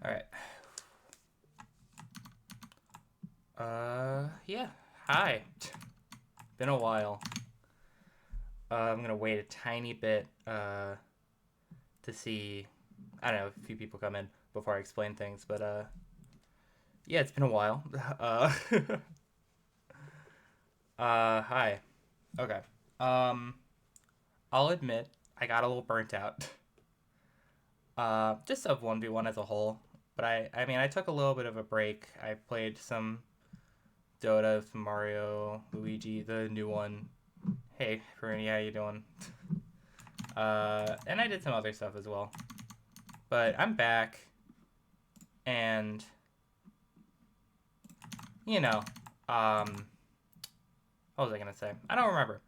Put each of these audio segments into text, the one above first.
All right. Yeah. Hi. Been a while. I'm gonna wait a tiny bit to see. I don't know, a few people come in before I explain things, but yeah, it's been a while. Hi. Okay. Um, I'll admit I got a little burnt out. Just of 1v1 as a whole. But I mean, I took a little bit of a break. I played some Dota, some Mario, Luigi, the new one. Hey, Fernie, how you doing? And I did some other stuff as well. But I'm back, and you know, um, what was I gonna say? I don't remember.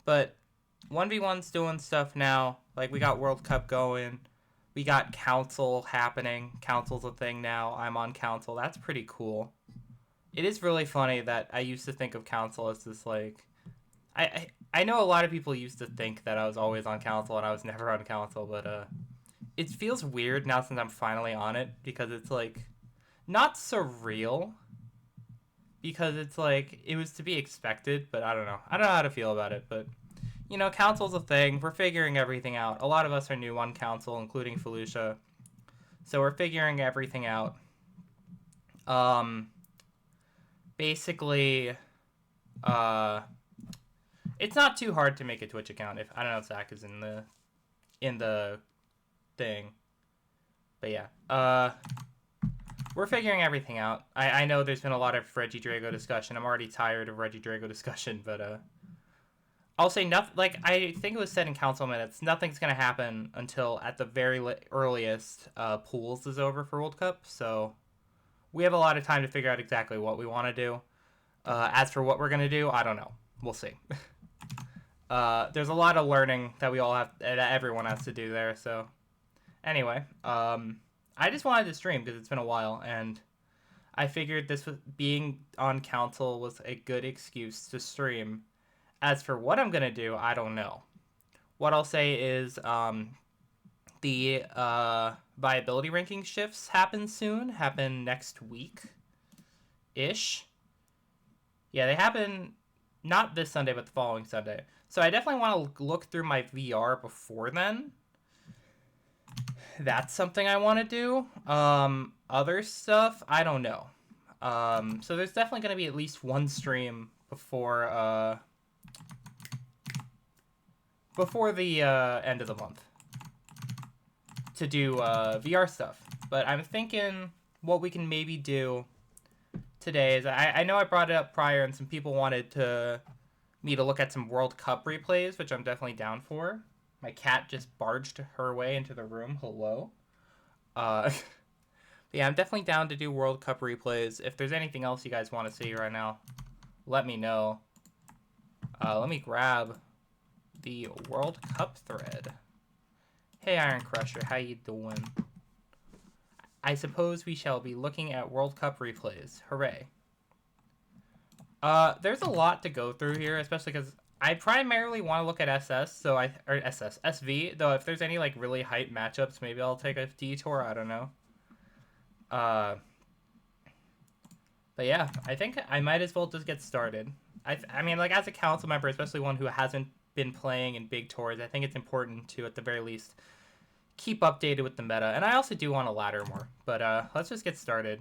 But 1v1's doing stuff now. Like we got World Cup going. We got Council happening. Council's a thing now. I'm on Council. That's pretty cool. It is really funny that I used to think of Council as this like I know a lot of people used to think that I was always on Council and I was never on Council, but it feels weird now since I'm finally on it because it's like not surreal because it's like it was to be expected, but I don't know. I don't know how to feel about it, but council's a thing. We're figuring everything out. A lot of us are new on council, including Felicia. So we're figuring everything out. Um basically uh it's not too hard to make a Twitch account if I don't know if Zach is in the thing. But yeah. We're figuring everything out. I know there's been a lot of Reggie Drago discussion. I'm already tired of Reggie Drago discussion, but I'll say nothing. Like I think it was said in council minutes, nothing's gonna happen until at the very earliest pools is over for World Cup. So we have a lot of time to figure out exactly what we want to do. As for what we're gonna do, I don't know. We'll see. There's a lot of learning that we all have, that everyone has to do there. So anyway, I just wanted to stream because it's been a while, and I figured this was, being on council was a good excuse to stream. As for what I'm gonna do, I don't know. What I'll say is the viability ranking shifts happen soon. Happen next week, ish. Yeah, they happen not this Sunday, but the following Sunday. So I definitely want to look through my VR before then. That's something I want to do. Other stuff, I don't know. So there's definitely going to be at least one stream before the end of the month to do VR stuff. But I'm thinking what we can maybe do today is I know I brought it up prior and some people wanted me to look at some World Cup replays, which I'm definitely down for. My cat just barged her way into the room. Hello. Uh, yeah, I'm definitely down to do World Cup replays. If there's anything else you guys want to see right now, let me know. Let me grab the World Cup thread. Hey, Iron Crusher, how you doing? I suppose we shall be looking at World Cup replays. Hooray. There's a lot to go through here, especially because I primarily want to look at SV. Though if there's any like really hype matchups, maybe I'll take a detour. I don't know. Uh, but yeah, I think I might as well just get started. I mean, like as a council member, especially one who hasn't been playing in big tours, I think it's important to at the very least keep updated with the meta. And I also do want to ladder more. But let's just get started.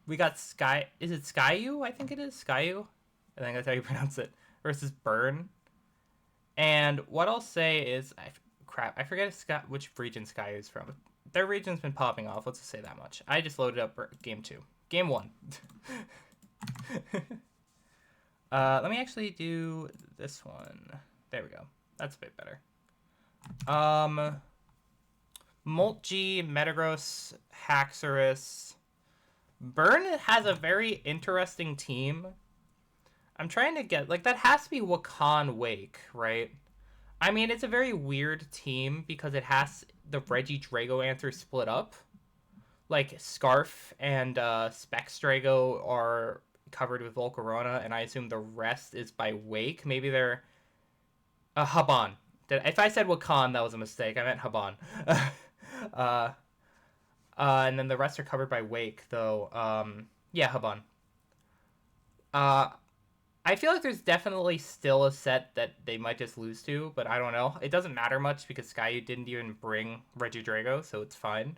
We got Sky. Is it Skyu? I think it is Skyu. I think that's how you pronounce it. Versus Burn. And what I'll say is, I forget which region Skyu is from. Their region's been popping off. Let's just say that much. I just loaded up game 2. Game 1. Let me actually do this one. There we go. That's a bit better. Moltg, Metagross, Haxorus. Burn has a very interesting team. I'm trying to get like that has to be Wakan Wake, right? I mean, it's a very weird team because it has the Reggie Drago answer split up. Like Scarf and Specs Drago are covered with Volcarona, and I assume the rest is by Wake. Maybe they're Haban. If I said Wakan, that was a mistake. I meant Haban. uh, And then the rest are covered by Wake, though. Yeah, Habon. I feel like there's definitely still a set that they might just lose to, but I don't know. It doesn't matter much because Skyu didn't even bring Regidrago, so it's fine.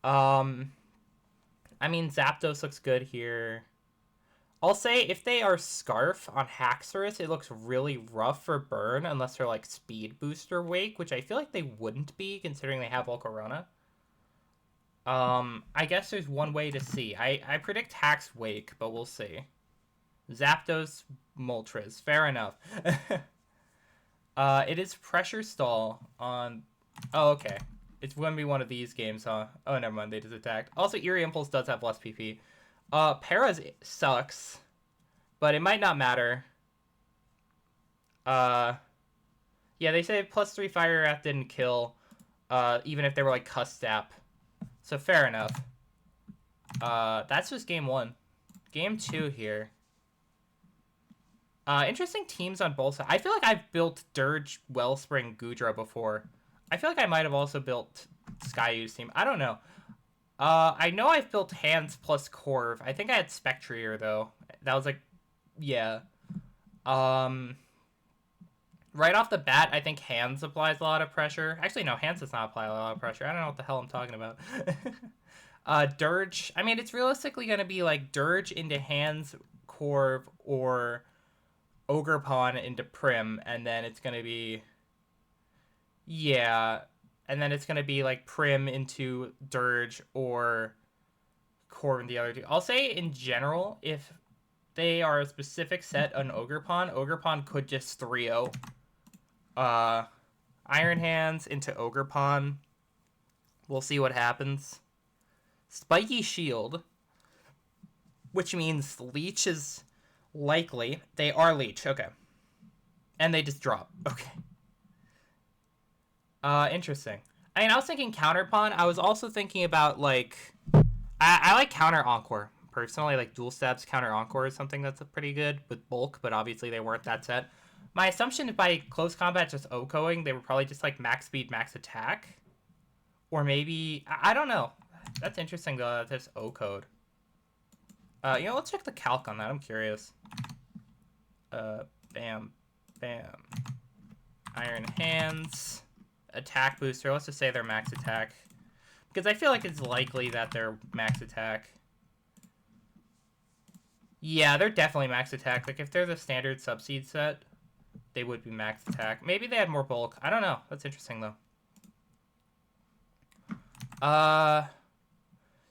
um, I mean, Zapdos looks good here. I'll say if they are Scarf on Haxorus, it looks really rough for Burn unless they're like Speed Booster Wake, which I feel like they wouldn't be considering they have Volcarona. I guess there's one way to see. I predict Hax Wake, but we'll see. Zapdos Moltres. Fair enough. It is Pressure Stall on... Oh, okay. It's going to be one of these games, huh? Oh, never mind. They just attacked. Also, Eerie Impulse does have less PP. Paras sucks, but it might not matter. Yeah, they say +3 Fire Wrath didn't kill, even if they were like Custap. So fair enough. That's just game 1. Game 2 here. Interesting teams on both sides. I feel like I've built Dirge, Wellspring, Goodra before. I feel like I might have also built Skyu's team. I don't know. I know I've built Hands plus Corv. I think I had Spectrier, though. That was like... Yeah. Right off the bat, I think Hands applies a lot of pressure. Actually, no, Hands does not apply a lot of pressure. I don't know what the hell I'm talking about. Dirge. I mean, it's realistically going to be like Dirge into Hands, Corv, or Ogerpon into Prim, and then it's going to be... Yeah... And then it's going to be like Prim into Dirge or Corv and the other two. I'll say in general, if they are a specific set on Ogerpon could just 3-0. Iron Hands into Ogerpon. We'll see what happens. Spiky Shield, which means Leech is likely. They are Leech, okay. And they just drop, okay. Interesting. I mean, I was thinking Counterpon. I was also thinking about, like... I like Counter Encore. Personally, like, Dual Stabs Counter Encore is something that's pretty good with Bulk, but obviously they weren't that set. My assumption is by close combat just OHKOing, they were probably just, like, max speed, max attack. Or maybe... I don't know. That's interesting, though, that there's OHKO'd. Let's check the calc on that. I'm curious. Bam. Bam. Iron Hands... Attack booster. Let's just say they're max attack. Because I feel like it's likely that they're max attack. Yeah, they're definitely max attack. Like, if they're the standard Subseed set, they would be max attack. Maybe they had more bulk. I don't know. That's interesting, though.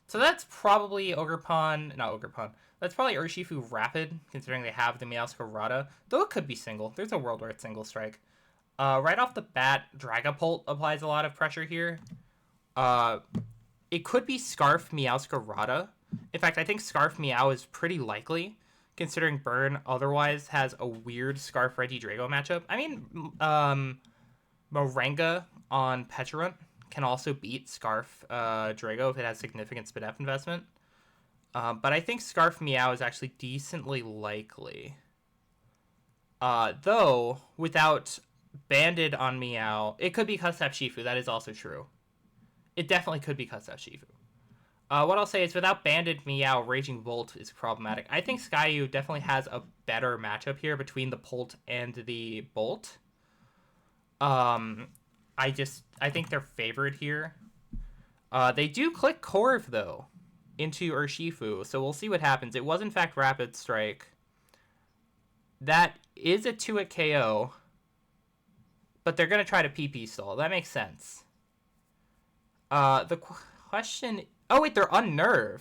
So that's probably Ogerpon. Not Ogerpon. That's probably Urshifu Rapid, considering they have the Meowscarada. Though it could be single. There's a world where it's single strike. Right off the bat, Dragapult applies a lot of pressure here. It could be Scarf Meowscarada. In fact, I think Scarf Meow is pretty likely, considering Burn otherwise has a weird Scarf Regidrago matchup. I mean, Moringa on Pecharunt can also beat Scarf Drago if it has significant Spinef investment. But I think Scarf Meow is actually decently likely. Though, without... Banded on Meow. It could be Custap Shifu. That is also true. It definitely could be Custap Shifu. What I'll say is without Banded Meow, Raging Bolt is problematic. I think Skyu definitely has a better matchup here between the Bolt and the Bolt. I think they're favored here. They do click Corv, though, into Urshifu, so we'll see what happens. It was, in fact, Rapid Strike. That is a 2-hit KO. But they're going to try to PP stall. That makes sense. The question... Oh, wait, they're Unnerve.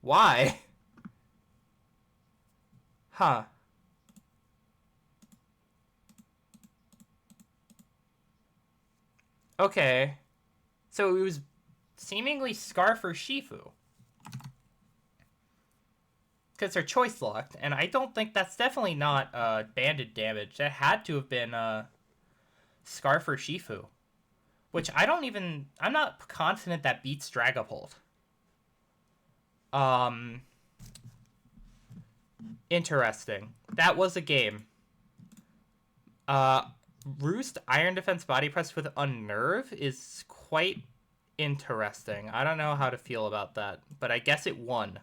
Why? Huh. Okay. So it was seemingly Scarf or Shifu. Because they're choice locked, and I don't think that's definitely not banded damage. That had to have been Scarf or Shifu. Which I'm not confident that beats Dragapult. Interesting. That was a game. Roost Iron Defense Body Press with Unnerve is quite interesting. I don't know how to feel about that, but I guess it won.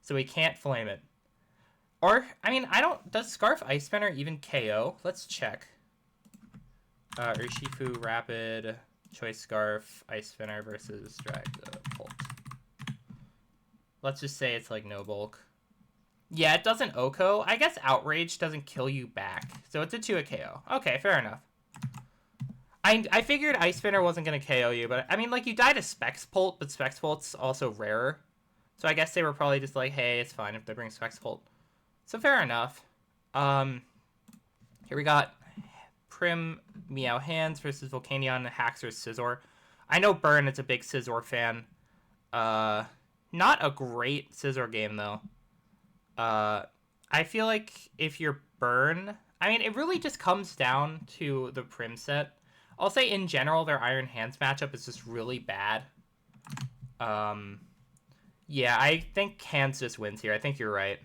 So we can't flame it. Or, I mean, I don't... Does Scarf Ice Spinner even KO? Let's check. Urshifu Rapid, Choice Scarf, Ice Spinner versus Dragapult. Let's just say it's like no bulk. Yeah, it doesn't OHKO. I guess Outrage doesn't kill you back. So it's a 2-hit KO. Okay, fair enough. I figured Ice Spinner wasn't going to KO you, but I mean, like, you died to Spexpult, but Spexpult's also rarer. So I guess they were probably just like, hey, it's fine if they bring Spexpult. So fair enough. Here we got Prim Meow Hands versus Volcanion Haxor's Scizor. I know Burn is a big Scizor fan. Not a great Scizor game, though. I feel like if you're Burn... I mean, it really just comes down to the Prim set. I'll say, in general, their Iron Hands matchup is just really bad. Yeah, I think Hands just wins here. I think you're right.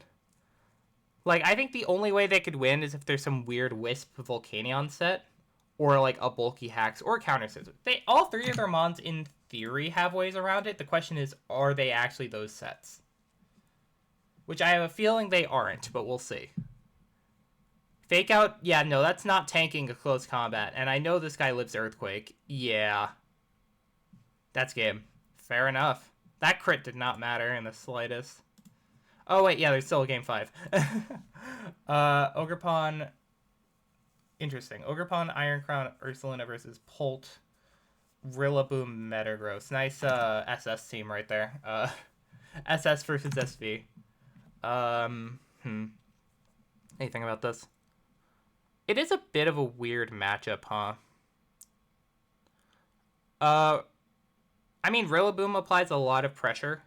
Like, I think the only way they could win is if there's some weird Wisp Volcanion set. Or, like, a bulky Hax or Counter Scissor. All three of their mons, in theory, have ways around it. The question is, are they actually those sets? Which I have a feeling they aren't, but we'll see. Fake Out, yeah, no, that's not tanking a close combat. And I know this guy lives Earthquake. Yeah. That's game. Fair enough. That crit did not matter in the slightest. Oh, wait, yeah, there's still a game 5. Ogerpon. Interesting. Ogerpon, Iron Crown, Ursaluna versus Pult. Rillaboom, Metagross. Nice SS team right there. SS versus SV. Anything about this? It is a bit of a weird matchup, huh? I mean, Rillaboom applies a lot of pressure.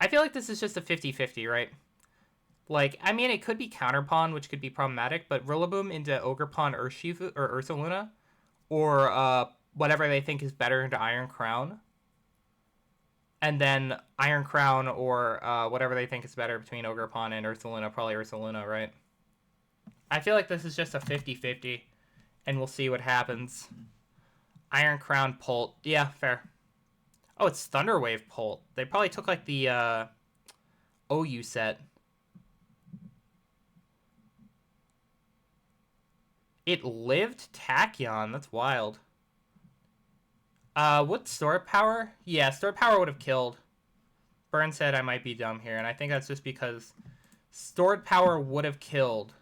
I feel like this is just a 50-50, right? Like, I mean, it could be Counterpon, which could be problematic, but Rillaboom into Ogerpon Urshifu, or Ursaluna, or whatever they think is better into Iron Crown. And then Iron Crown or whatever they think is better between Ogerpon and Ursaluna, probably Ursaluna, right? I feel like this is just a 50-50, and we'll see what happens. Iron Crown Pult. Yeah, fair. Oh, it's Thunder Wave Pult. They probably took, like, the OU set. It lived Tachyon. That's wild. What Store Power? Yeah, Store Power would have killed. Burn said I might be dumb here, and I think that's just because Stored Power would have killed.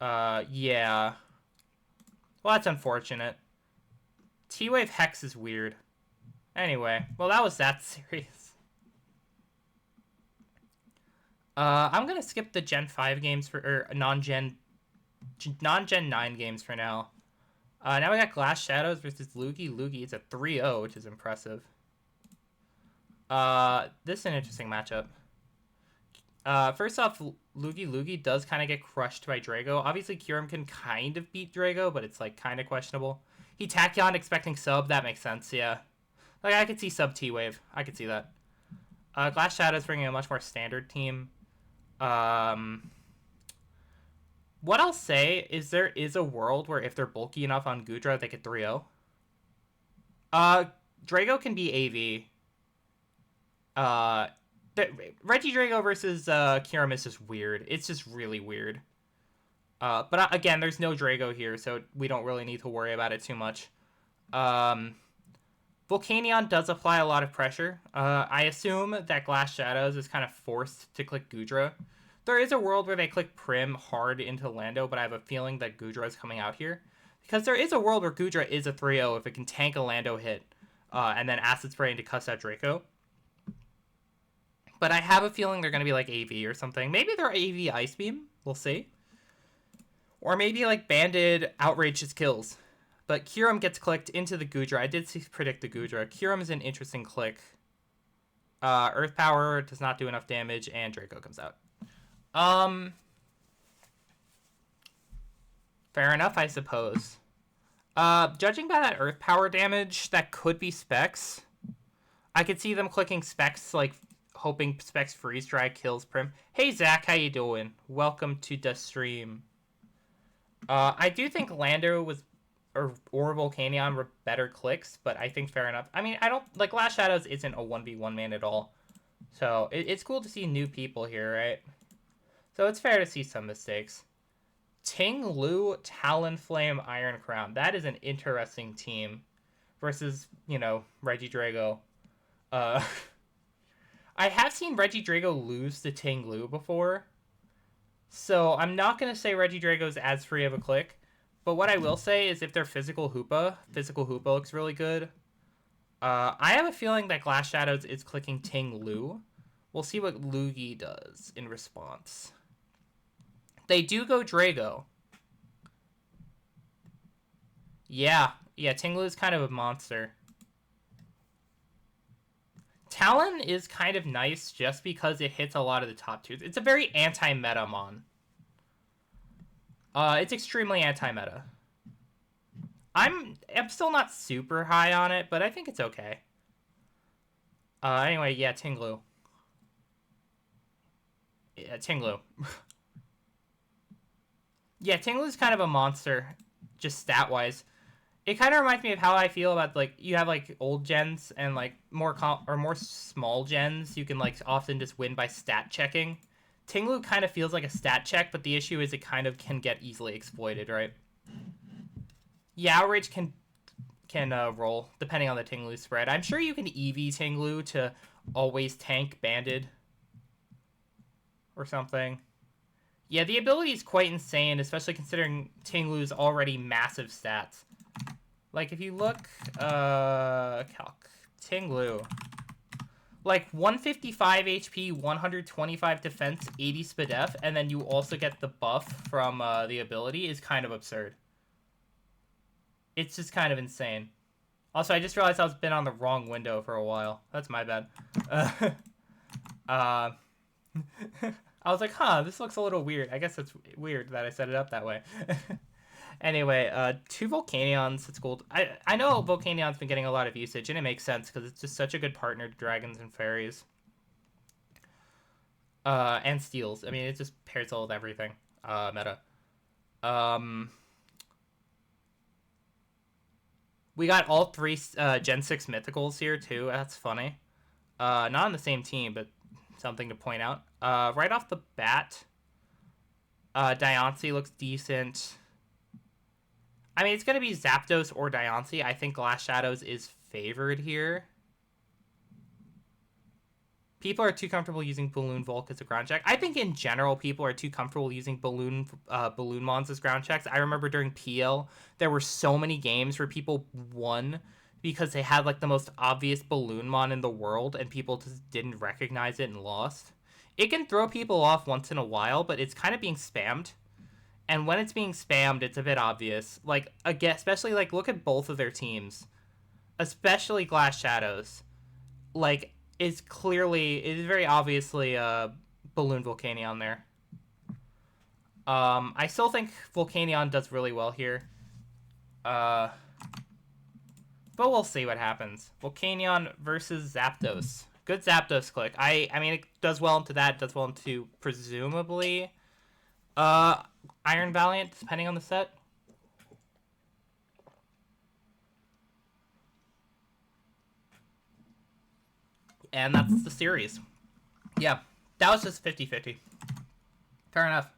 Yeah. Well, that's unfortunate. T-Wave Hex is weird. Anyway, well, that was that series. I'm gonna skip the Gen 5 games or non-Gen 9 games for now. Now we got Glass Shadows versus Lugia. Lugia, it's a 3-0, which is impressive. This is an interesting matchup. First off, Lugia does kind of get crushed by Drago. Obviously, Kyurem can kind of beat Drago, but it's, like, kind of questionable. He Tachyon expecting sub. That makes sense, yeah. Like, I could see sub T-Wave. I could see that. Glass Shadows bringing a much more standard team. What I'll say is there is a world where if they're bulky enough on Goodra, they could 3-0. Drago can be AV. Regidrago versus Kyurem is just weird. It's just really weird. But again, there's no Drago here, so we don't really need to worry about it too much. Volcanion does apply a lot of pressure. I assume that Glass Shadows is kind of forced to click Goodra. There is a world where they click Prim hard into Lando, but I have a feeling that Goodra is coming out here. Because there is a world where Goodra is a 3-0 if it can tank a Lando hit, and then Acid Spray into cuss out Draco. But I have a feeling they're going to be like AV or something. Maybe they're AV Ice Beam. We'll see. Or maybe like Banded Outrageous kills. But Kyurem gets clicked into the Goodra. I did predict the Goodra. Kyurem is an interesting click. Earth Power does not do enough damage, and Draco comes out. Fair enough, I suppose. Judging by that Earth Power damage, that could be Specs. I could see them clicking Specs, like, hoping Specs Freeze Dry kills Prim. Hey, Zach, how you doing? Welcome to the stream. I do think Lando was or Volcanion were better clicks, but I think fair enough. I mean, I don't like Glass Shadows isn't a 1v1 man at all, so it's cool to see new people here, right? So it's fair to see some mistakes. Ting Lu, Talonflame, Iron Crown. That is an interesting team versus, Regidrago. Uh, I have seen Regidrago lose to Ting Lu before, so I'm not going to say Regidrago's as free of a click, but what I will say is if they're Physical Hoopa looks really good. I have a feeling that Glass Shadows is clicking Ting Lu. We'll see what Lugi does in response. They do go Drago. Yeah, Ting Lu is kind of a monster. Talon is kind of nice just because it hits a lot of the top tiers. It's a very anti-meta mon. It's extremely anti-meta. I'm still not super high on it, but I think it's okay. Anyway, yeah, Ting Lu. Yeah, Ting Lu. Yeah, Ting Lu's kind of a monster, just stat-wise. It kind of reminds me of how I feel about, like, you have, like, old gens and, like, more small gens. You can, like, often just win by stat checking. Ting Lu kind of feels like a stat check, but the issue is it kind of can get easily exploited, right? Yeah, Outrage can roll, depending on the Ting Lu spread. I'm sure you can EV Ting Lu to always tank Banded or something. Yeah, the ability is quite insane, especially considering Ting Lu's already massive stats. Like, if you look, calc, Ting Lu. Like, 155 HP, 125 defense, 80 SPDF, and then you also get the buff from the ability is kind of absurd. It's just kind of insane. Also, I just realized I've been on the wrong window for a while. That's my bad. I was like, this looks a little weird. I guess it's weird that I set it up that way. Anyway, 2 Volcanions. It's cool. I know Volcanion's been getting a lot of usage, and it makes sense because it's just such a good partner to dragons and fairies. And steals. I mean, it just pairs well with everything. Meta. We got all 3 Gen 6 Mythicals here, too. That's funny. Not on the same team, but something to point out. Right off the bat, Diancie looks decent. I mean, it's going to be Zapdos or Diancie. I think Glass Shadows is favored here. People are too comfortable using Balloon Volk as a ground check. I think in general, people are too comfortable using Balloon Mons as ground checks. I remember during PL, there were so many games where people won because they had like the most obvious Balloon Mon in the world and people just didn't recognize it and lost. It can throw people off once in a while, but it's kind of being spammed. And when it's being spammed, it's a bit obvious. Like, again, especially, like, look at both of their teams. Especially Glass Shadows. Like, it is very obviously Balloon Volcanion there. I still think Volcanion does really well here. But we'll see what happens. Volcanion versus Zapdos. Good Zapdos click. I mean, it does well into that. It does well into, presumably, Iron Valiant, depending on the set. And that's the series. Yeah, that was just 50-50. Fair enough.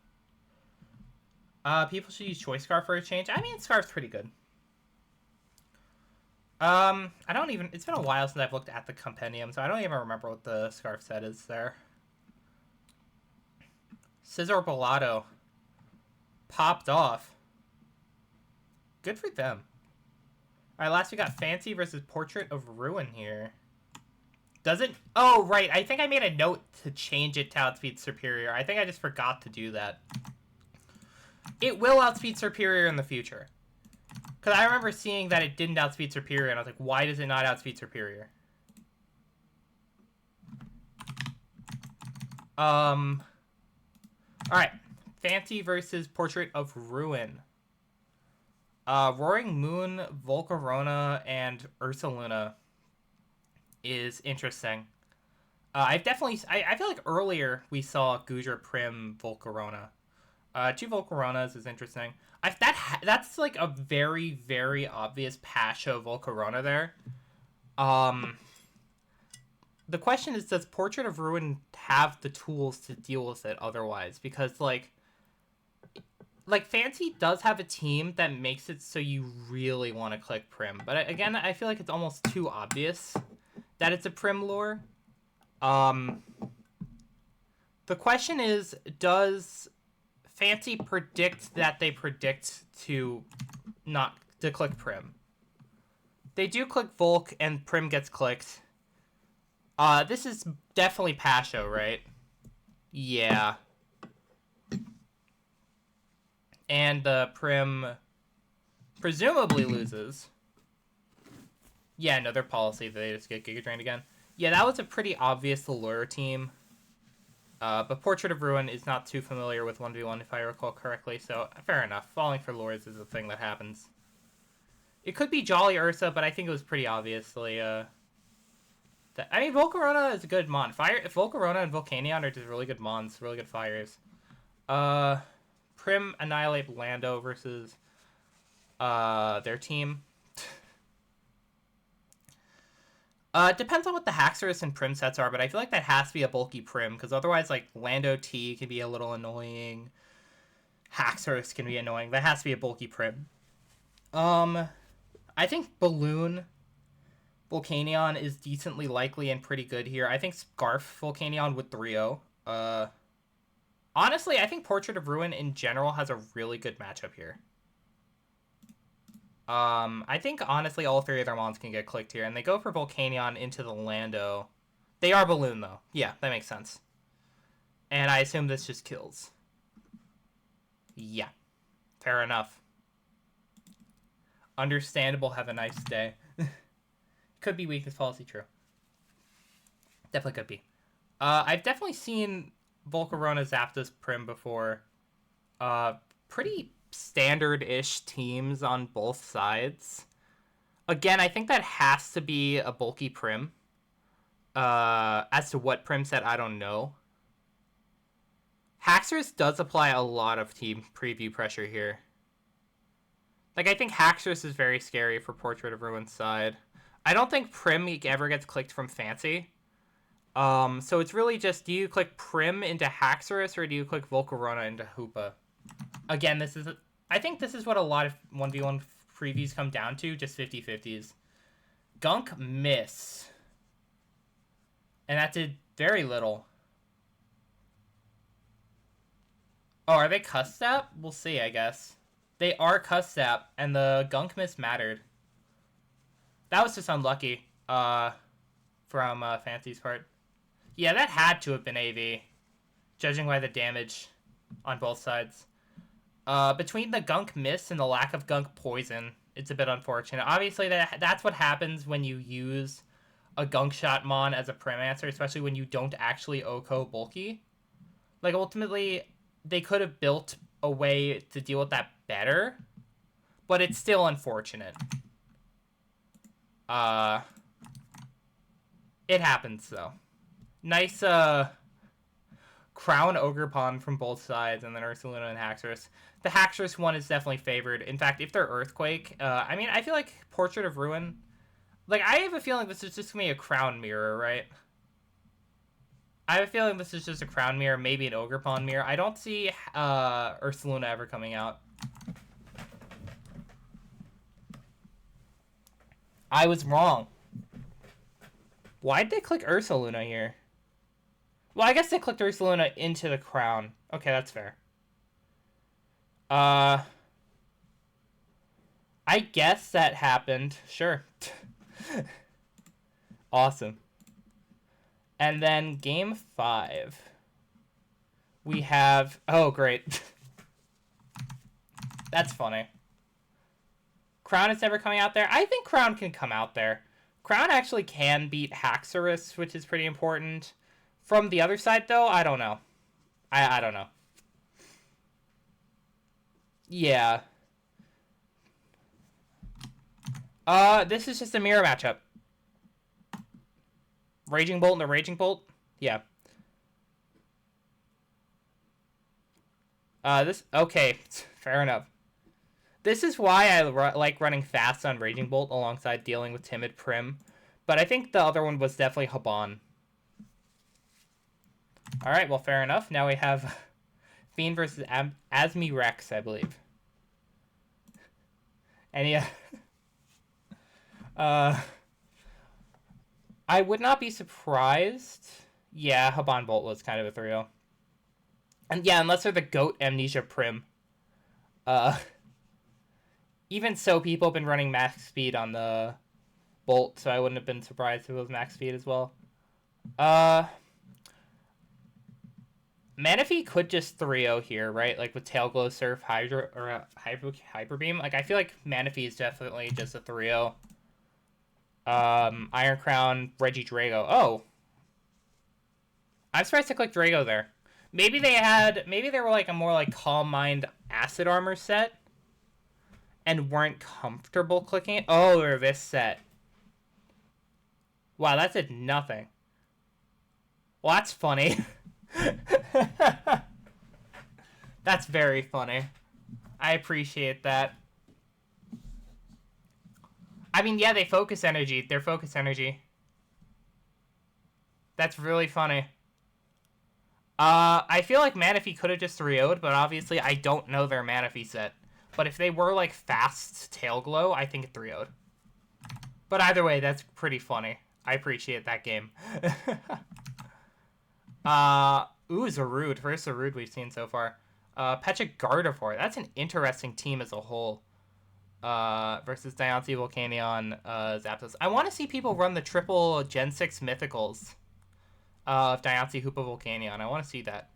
People should use Choice Scarf for a change. I mean, Scarf's pretty good. It's been a while since I've looked at the compendium, so I don't even remember what the Scarf set is there. Scizor Bellado popped off. Good for them. Alright, last we got Fancy versus Portrait of Ruin here. Does it? Oh, right. I think I made a note to change it to Outspeed Superior. I think I just forgot to do that. It will Outspeed Superior in the future. Because I remember seeing that it didn't Outspeed Superior, and I was like, why does it not Outspeed Superior? Alright. Fancy versus Portrait of Ruin. Roaring Moon, Volcarona, and Ursaluna is interesting. I feel like earlier we saw Goodra Prim Volcarona. Two Volcaronas is interesting. That's like a very, very obvious Pasho Volcarona there. The question is, does Portrait of Ruin have the tools to deal with it otherwise? Because, like Fancy does have a team that makes it so you really want to click Prim. But again, I feel like it's almost too obvious that it's a Prim lure. The question is, does Fancy predict that they predict to not to click Prim? They do click Volk, and Prim gets clicked. This is definitely Pasho, right? Yeah. And the Prim presumably loses. Yeah, no, their policy, they just get Giga Drained again. Yeah, that was a pretty obvious lure team. But Portrait of Ruin is not too familiar with 1v1 if I recall correctly, so fair enough. Falling for lures is a thing that happens. It could be Jolly Ursa, but I think it was pretty obviously, I mean, Volcarona is a good mon. Volcarona and Volcanion are just really good mons, really good fires. Prim annihilate Lando versus their team. Depends on what the Haxorus and Prim sets are, but I feel like that has to be a bulky Prim, because otherwise, like, Lando T can be a little annoying. Haxorus can be annoying. That has to be a bulky Prim. I think Balloon Volcanion is decently likely and pretty good here. I think Scarf Volcanion with 3-0. Honestly, I think Portrait of Ruin in general has a really good matchup here. I think, honestly, all three of their mons can get clicked here, and they go for Volcanion into the Lando. They are Balloon, though. Yeah, that makes sense. And I assume this just kills. Yeah. Fair enough. Understandable, have a nice day. Could be weakness policy, true. Definitely could be. I've definitely seen Volcarona Zapdos Prim before. Pretty standard-ish teams on both sides. Again, I think that has to be a bulky Prim. As to what Prim set, I don't know. Haxorus does apply a lot of team preview pressure here. Like, I think Haxorus is very scary for Portrait of Ruin's side. I don't think Prim ever gets clicked from Fancy. So it's really just, do you click Prim into Haxorus, or do you click Volcarona into Hoopa? Again, I think this is what a lot of 1v1 previews come down to, just 50-50s. Gunk miss. And that did very little. Oh, are they Cuss Sap? We'll see, I guess. They are Cuss Sap, and the Gunk miss mattered. That was just unlucky, from Fancy's part. Yeah, that had to have been AV, judging by the damage on both sides. Between the Gunk miss and the lack of Gunk poison, it's a bit unfortunate. Obviously, that's what happens when you use a Gunk Shot Mon as a Prim answer, especially when you don't actually OHKO bulky. Like, ultimately, they could have built a way to deal with that better, but it's still unfortunate. It happens, though. Nice, Crown Ogerpon from both sides, and then Ursaluna and Haxorus. The Haxorus one is definitely favored. In fact, if they're Earthquake, I mean, I feel like Portrait of Ruin... Like, I have a feeling this is just going to be a Crown Mirror, right? I have a feeling this is just a Crown Mirror, maybe an Ogerpon Mirror. I don't see Ursaluna ever coming out. I was wrong. Why'd they click Ursaluna here? Well, I guess they clicked Ursaluna into the Crown. Okay, that's fair. I guess that happened. Sure. Awesome. And then game 5. We have... Oh, great. That's funny. Crown is never coming out there. I think Crown can come out there. Crown actually can beat Haxorus, which is pretty important. From the other side, though, I don't know. I don't know. Yeah. This is just a mirror matchup. Raging Bolt and a Raging Bolt? Yeah. Okay, fair enough. This is why I like running fast on Raging Bolt alongside dealing with Timid Prim. But I think the other one was definitely Haban. Alright, well, fair enough. Now we have Fiend versus Asmi Rex, I believe. And yeah. I would not be surprised. Yeah, Haban Bolt was kind of a 3-0. And yeah, unless they're the GOAT Amnesia Prim. Even so, people have been running max speed on the Bolt, so I wouldn't have been surprised if it was max speed as well. Manaphy could just 3-0 here, right? Like with Tail Glow Surf, Hydra, or Hyper Beam. Like, I feel like Manaphy is definitely just a 3-0. Iron Crown, Regidrago. Oh. I'm surprised to click Drago there. Maybe they were like a more like Calm Mind Acid Armor set and weren't comfortable clicking it. Oh, or this set. Wow, that did nothing. Well, that's funny. That's very funny. I appreciate that. I mean, yeah, they focus energy. They're focus energy. That's really funny. I feel like Manaphy could have just 3-0'd, but obviously I don't know their Manaphy set. But if they were, like, fast Tail Glow, I think it 3-0'd. But either way, that's pretty funny. I appreciate that game. Ooh, Zarude. First Zarude we've seen so far. Pecha Gardevoir. That's an interesting team as a whole. Versus Diancie, Volcanion, Zapdos. I want to see people run the triple Gen 6 Mythicals of Diancie, Hoopa, Volcanion. I want to see that.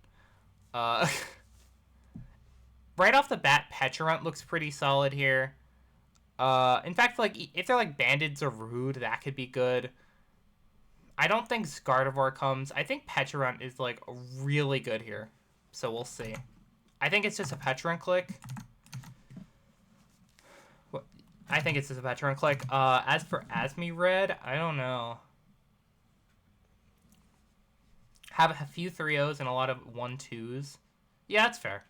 Right off the bat, Pecharunt looks pretty solid here. In fact, like, if they're like Banded Zarude, that could be good. I don't think Gardevoir comes. I think Pecharunt is, like, really good here. So we'll see. I think it's just a Pecharunt click. I think it's just a Pecharunt click. As for Asmi Red, I don't know. Have a few 3-0s and a lot of 1-2s. Yeah, that's fair.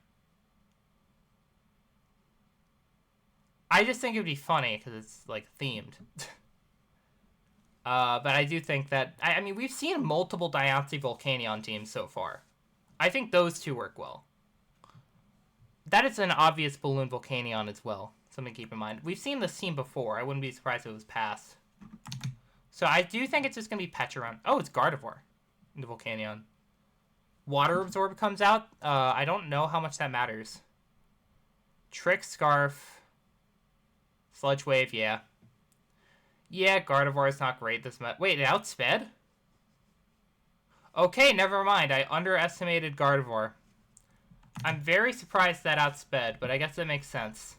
I just think it would be funny because it's, like, themed. But I do think that... I mean, we've seen multiple Diancie Volcanion teams so far. I think those two work well. That is an obvious Balloon Volcanion as well. Something to keep in mind. We've seen this team before. I wouldn't be surprised if it was passed. So I do think it's just going to be Pecharunt. Oh, it's Gardevoir in the Volcanion. Water Absorb comes out. I don't know how much that matters. Trick Scarf... Sludge Wave, yeah. Yeah, Gardevoir is not great this month. Wait, it outsped? Okay, never mind. I underestimated Gardevoir. I'm very surprised that outsped, but I guess that makes sense.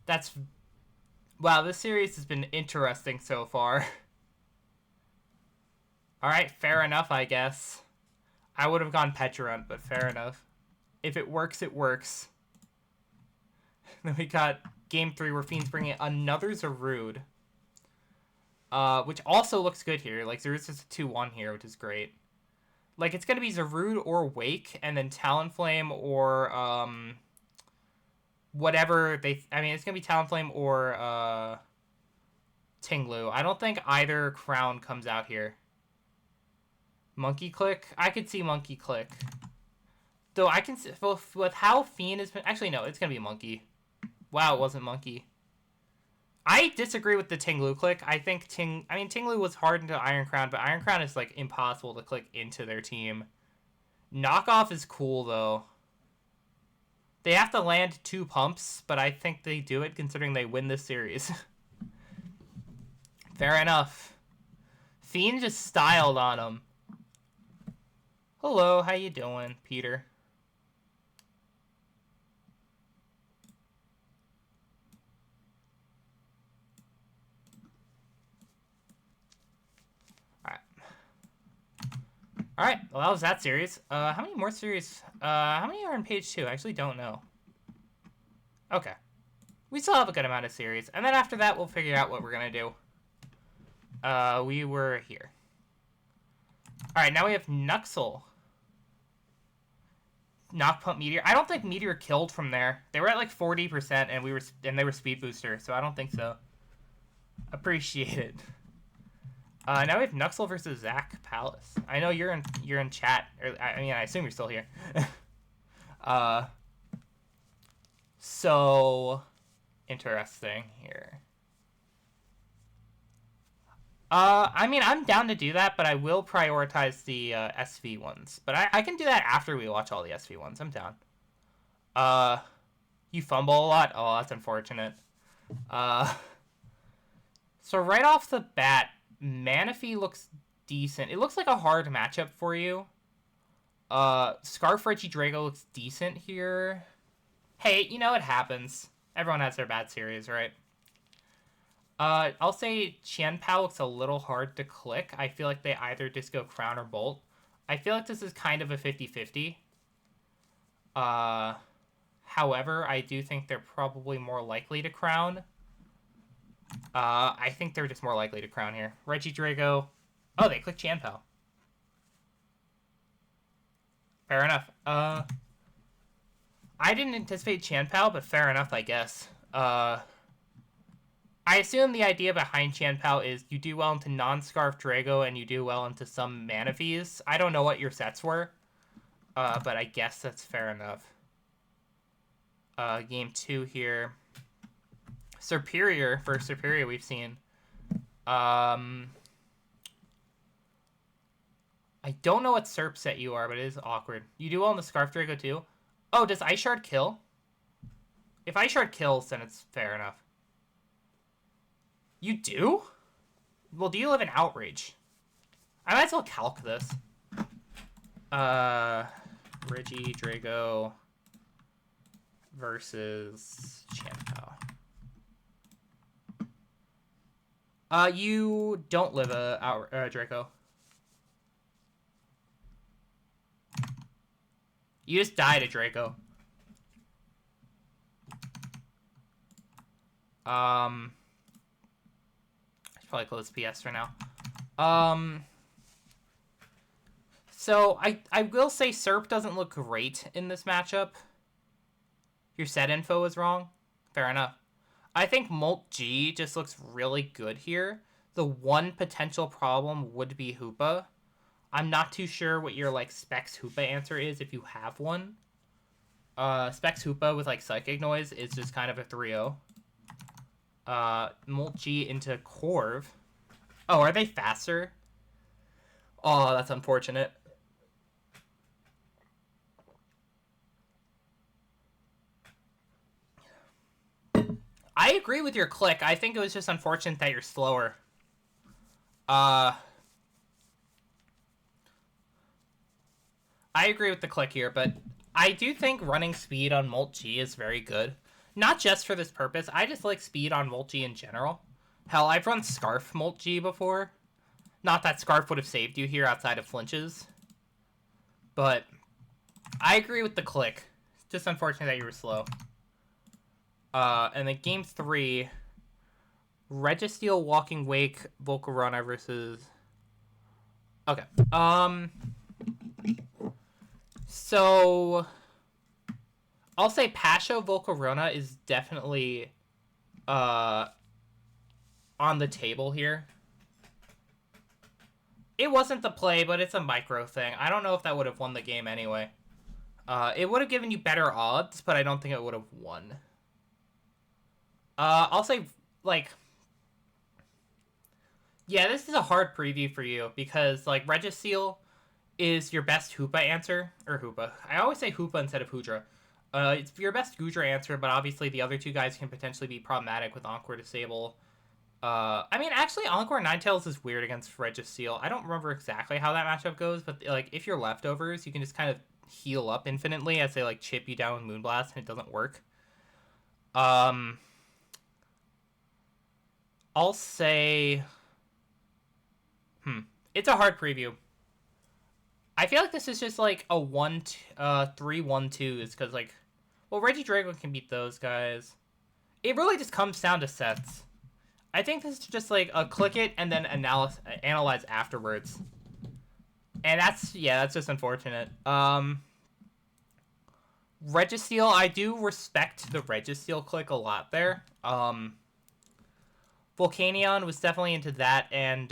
That's... Wow, this series has been interesting so far. Alright, fair enough, I guess. I would have gone Pecharunt, but fair enough. If it works, it works. Then we got... Game 3, where Fiend's bringing another Zarude. Which also looks good here. Like, Zarude's just a 2-1 here, which is great. Like, it's going to be Zarude or Wake, and then Talonflame or, whatever they... I mean, it's going to be Talonflame or, Tinglu. I don't think either Crown comes out here. Monkey Click? I could see Monkey Click. Though I can... With how Fiend has been... Actually, no, it's going to be Monkey. Wow, it wasn't Monkey. I disagree with the Tinglu click. I think Tinglu was hard into Iron Crown, but Iron Crown is, like, impossible to click into their team. Knockoff is cool, though. They have to land 2 pumps, but I think they do it considering they win this series. Fair enough. Fiend just styled on him. Hello, how you doing, Peter? Alright, well, that was that series. How many more series? How many are on page 2? I actually don't know. Okay. We still have a good amount of series. And then after that, we'll figure out what we're going to do. We were here. Alright, now we have Nuxel. Knock Pump Meteor. I don't think Meteor killed from there. They were at like 40% and they were Speed Booster, so I don't think so. Appreciate it. Now we have Nuxel versus Zach Palace. I know you're in chat. I mean, I assume you're still here. So interesting here. I mean, I'm down to do that, but I will prioritize the SV ones. But I can do that after we watch all the SV ones. I'm down. You fumble a lot? Oh, that's unfortunate. So right off the bat, Manaphy looks decent. It looks like a hard matchup for you. Scarf Regidrago looks decent here. Hey, you know, it happens. Everyone has their bad series, right? I'll say Qianpao looks a little hard to click. I feel like they either just go Crown or Bolt. I feel like this is kind of a 50-50. However, I do think they're probably more likely to Crown. I think they're just more likely to Crown here. Regidrago. Oh, they click Qianpao. Fair enough. I didn't anticipate Qianpao, but fair enough, I guess. I assume the idea behind Qianpao is you do well into non-Scarf Drago and you do well into some Manaphy's. I don't know what your sets were, but I guess that's fair enough. Game 2 here. Serperior, first Serperior we've seen. I don't know what Serp set you are, but it is awkward. You do well in the Scarf Drago too? Oh, does Ice Shard kill? If Ice Shard kills, then it's fair enough. You do? Well, do you live in Outrage? I might as well calc this. Regidrago versus Qianpao. You don't live Draco. You just died a Draco. I should probably close PS for now. So I will say Serp doesn't look great in this matchup. Your set info is wrong. Fair enough. I think Molt G just looks really good here. The one potential problem would be Hoopa. I'm not too sure what your like Specs Hoopa answer is if you have one. Specs Hoopa with like Psychic Noise is just kind of a 3-0. Molt G into Corv. Oh, are they faster? Oh, that's unfortunate. I agree with your click. I think it was just unfortunate that you're slower. I agree with the click here, but I do think running speed on Molt G is very good. Not just for this purpose. I just like speed on Molt G in general. Hell, I've run Scarf Molt G before. Not that Scarf would have saved you here outside of flinches. But I agree with the click. It's just unfortunate that you were slow. And then game 3, Registeel, Walking Wake, Volcarona versus... Okay. So I'll say Pasho Volcarona is definitely on the table here. It wasn't the play, but it's a micro thing. I don't know if that would have won the game anyway. It would have given you better odds, but I don't think it would have won. I'll say, like... Yeah, this is a hard preview for you, because, like, Registeel is your best Hoopa answer. Or Hoopa. I always say Hoopa instead of Hoodra. It's your best Goodra answer, but obviously the other two guys can potentially be problematic with Encore Disable. I mean, actually, Encore Ninetales is weird against Registeel. I don't remember exactly how that matchup goes, but, like, if you're leftovers, you can just kind of heal up infinitely as they, like, chip you down with Moonblast, and it doesn't work. I'll say... It's a hard preview. I feel like this is just like a 3-1-2 is because, like... Well, Regidrago can beat those guys. It really just comes down to sets. I think this is just like a click it and then analyze afterwards. And that's just unfortunate. Registeel, I do respect the Registeel click a lot there. Volcanion was definitely into that, and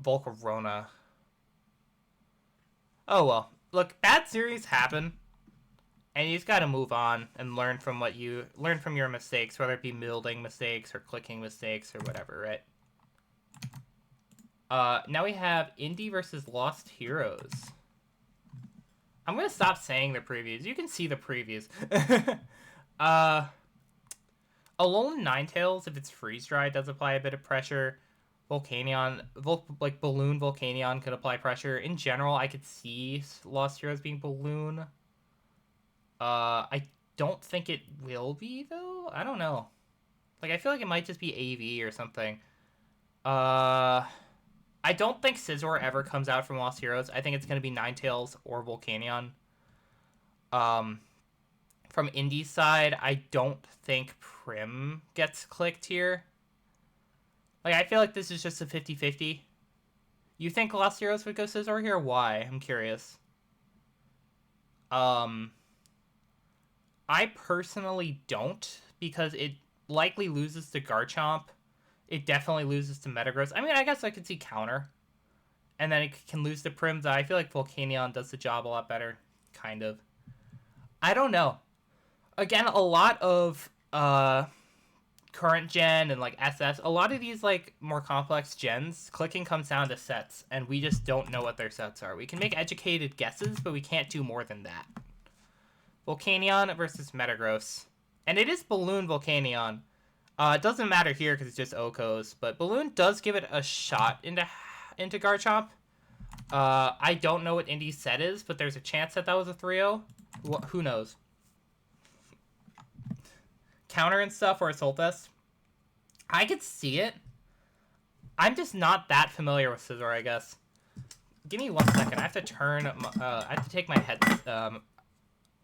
Volcarona. Oh well. Look, bad series happen, and you just gotta move on and learn from your mistakes, whether it be building mistakes or clicking mistakes or whatever, right? Now we have Indie versus Lost Heroes. I'm gonna stop saying the previews. You can see the previews. Alolan Ninetales, if it's freeze dry, does apply a bit of pressure. Volcanion, like Balloon Volcanion could apply pressure. In general, I could see Lost Heroes being Balloon. I don't think it will be, though. I don't know. Like, I feel like it might just be AV or something. I don't think Scizor ever comes out from Lost Heroes. I think it's going to be Ninetales or Volcanion. From Indie's side, I don't think Prim gets clicked here. Like, I feel like this is just a 50-50. You think Lost Heroes would go Scizor here? Why? I'm curious. I personally don't, because it likely loses to Garchomp. It definitely loses to Metagross. I mean, I guess I could see Counter. And then it can lose to Prim, though I feel like Volcanion does the job a lot better. Kind of. I don't know. Again, a lot of current gen and like SS, a lot of these like more complex gens, clicking comes down to sets, and we just don't know what their sets are. We can make educated guesses, but we can't do more than that. Volcanion versus Metagross. And it is Balloon Volcanion. It doesn't matter here because it's just Okos, but Balloon does give it a shot into Garchomp. I don't know what Indie's set is, but there's a chance that was a 3-0. Who knows? Counter and stuff or Assault Vest. I could see it. I'm just not that familiar with Scizor, I guess. Give me 1 second. I have to turn. I have to take my head.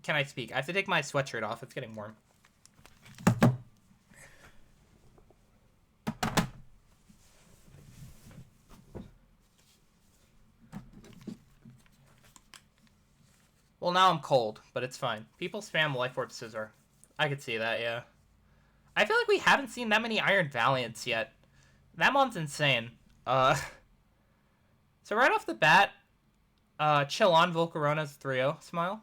Can I speak? I have to take my sweatshirt off. It's getting warm. Well, now I'm cold, but it's fine. People spam Life Orb Scizor. I could see that, yeah. I feel like we haven't seen that many Iron Valiants yet. That one's insane. So right off the bat, chill on Volcarona's 3-0 smile.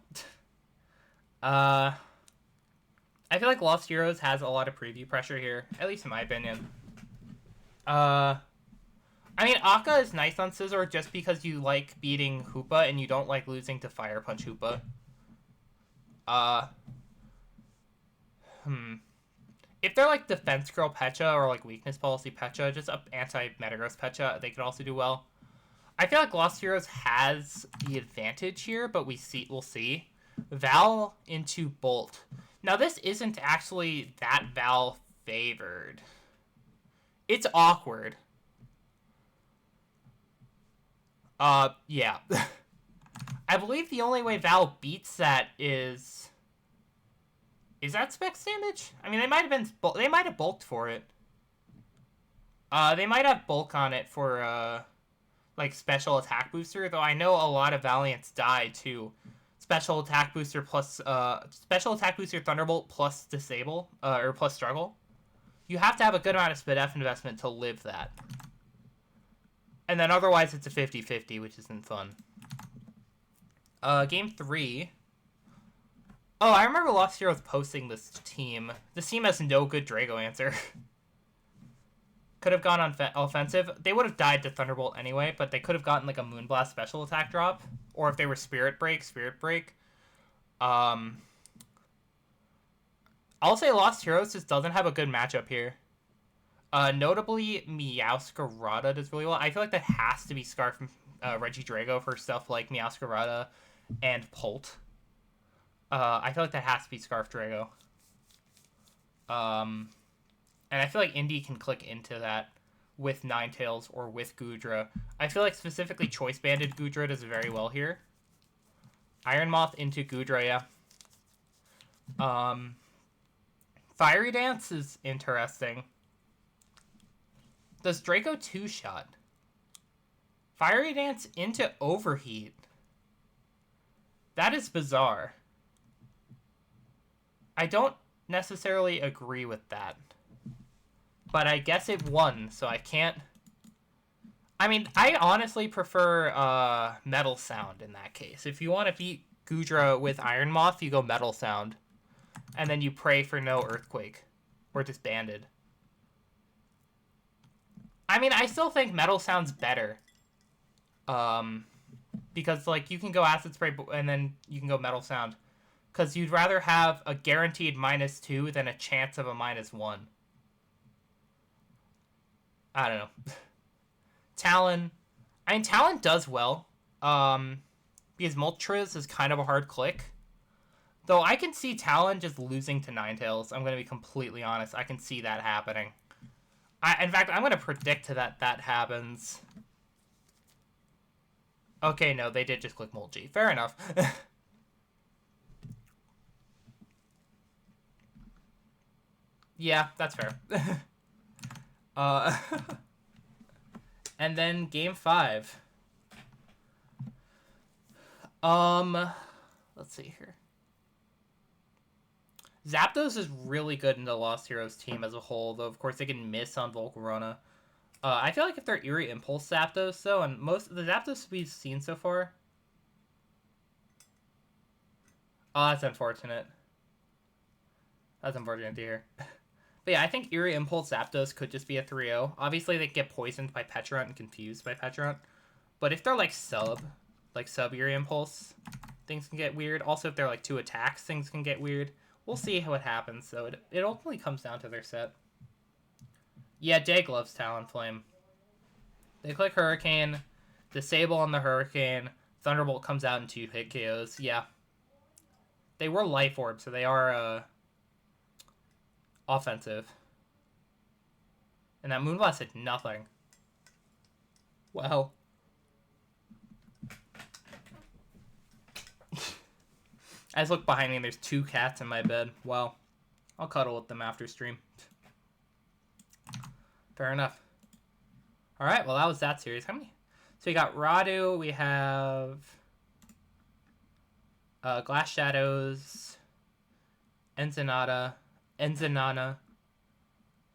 I feel like Lost Heroes has a lot of preview pressure here, at least in my opinion. I mean, Akka is nice on Scizor just because you like beating Hoopa and you don't like losing to Fire Punch Hoopa. If they're like Defense Girl Pecha or like Weakness Policy Pecha, just up anti-Metagross Pecha, they could also do well. I feel like Lost Heroes has the advantage here, but we'll see. Val into Bolt. Now this isn't actually that Val favored. It's awkward. Yeah. I believe the only way Val beats that is that Specs damage? I mean, they might have bulked for it. They might have bulk on it for, like, special attack booster, though I know a lot of Valiants die, too. Special attack booster plus, special attack booster Thunderbolt plus disable, or plus struggle. You have to have a good amount of SpDef investment to live that. And then otherwise it's a 50-50, which isn't fun. Game 3. Oh, I remember Lost Heroes posting this team. This team has no good Drago answer. Could have gone on offensive. They would have died to Thunderbolt anyway, but they could have gotten like a Moonblast special attack drop. Or if they were Spirit Break. I'll say Lost Heroes just doesn't have a good matchup here. Notably, Meowscarada does really well. I feel like that has to be Scarf from Regidrago for stuff like Meowscarada and Polt. I feel like that has to be Scarf Drago. And I feel like Indie can click into that with Ninetales or with Goodra. I feel like specifically Choice Banded Goodra does very well here. Iron Moth into Goodra, yeah. Fiery Dance is interesting. Does Draco 2-shot? Fiery Dance into Overheat. That is bizarre. I don't necessarily agree with that. But I guess it won, so I can't... I mean, I honestly prefer Metal Sound in that case. If you want to beat Goodra with Iron Moth, you go Metal Sound. And then you pray for no Earthquake. Or disbanded. I mean, I still think Metal Sound's better. Because, like, you can go Acid Spray and then you can go Metal Sound. Because you'd rather have a guaranteed -2 than a chance of a -1. I don't know. Talon. I mean, Talon does well. Because Moltres is kind of a hard click. Though I can see Talon just losing to Ninetales. I'm going to be completely honest. I can see that happening. In fact, I'm going to predict that happens. Okay, no, they did just click Molgi. Fair enough. Yeah, that's fair. And then game 5. Let's see here. Zapdos is really good in the Lost Heroes team as a whole, though of course they can miss on Volcarona. I feel like if they're Eerie Impulse Zapdos, though, and most of the Zapdos we've seen so far... Oh, that's unfortunate. That's unfortunate to hear. But yeah, I think Eerie Impulse Zapdos could just be a 3-0. Obviously, they get poisoned by Petrant and confused by Petrant. But if they're like sub Eerie Impulse, things can get weird. Also, if they're like 2 attacks, things can get weird. We'll see what happens, so it ultimately comes down to their set. Yeah, Dag loves Talonflame. They click Hurricane, disable on the Hurricane, Thunderbolt comes out and 2 hit KOs. Yeah. They were Life Orb, so they are offensive. And that Moonblast did nothing. Wow. I just look behind me and there's 2 cats in my bed. Wow. I'll cuddle with them after stream. Fair enough. Alright, well that was that series. How many? So we got Radu, we have Glass Shadows, Ensenada,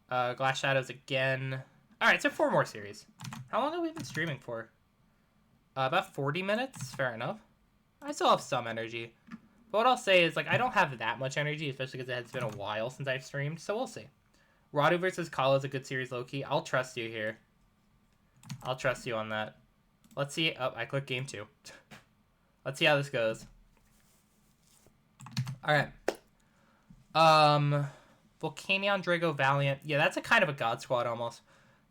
Glass Shadows again. Alright, so 4 more series. How long have we been streaming for? About 40 minutes? Fair enough. I still have some energy. But what I'll say is, like, I don't have that much energy, especially because it has been a while since I've streamed, so we'll see. Radu versus Kala is a good series, low-key. I'll trust you here. I'll trust you on that. Let's see. Oh, I clicked game 2. Let's see how this goes. Alright. Volcanion, Drago, Valiant. Yeah, that's a kind of a God Squad, almost.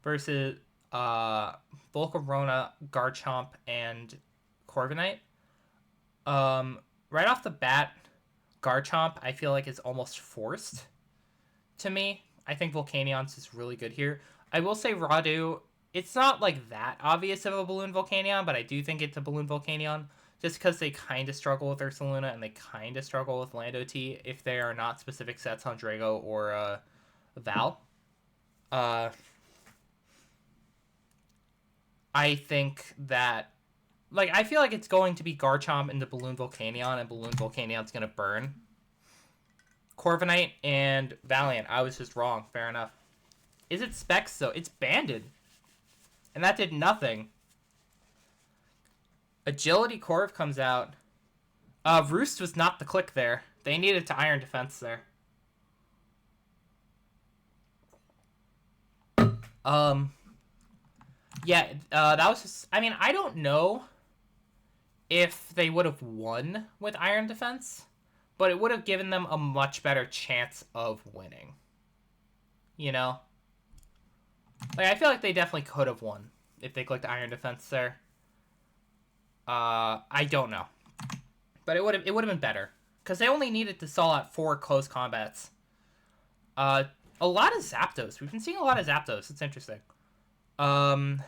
Versus, Volcarona, Garchomp, and Corviknight. Right off the bat, Garchomp, I feel like is almost forced to me. I think Volcanion's is really good here. I will say Radu, it's not like that obvious of a Balloon Volcanion, but I do think it's a Balloon Volcanion, just because they kind of struggle with Ursaluna and they kind of struggle with Lando T if they are not specific sets on Drago or Val. I think that, like, I feel like it's going to be Garchomp into Balloon Volcanion, and Balloon Volcanion's going to burn. Corviknight and Valiant. I was just wrong. Fair enough. Is it Specs, though? It's banded. And that did nothing. Agility Corv comes out. Roost was not the click there. They needed to Iron Defense there. Yeah, that was just... I mean, I don't know if they would have won with Iron Defense, but it would have given them a much better chance of winning. You know? Like, I feel like they definitely could have won if they clicked Iron Defense there. I don't know. But it would have been better. Because they only needed to stall out 4 close combats. A lot of Zapdos. We've been seeing a lot of Zapdos. It's interesting. Zapdos,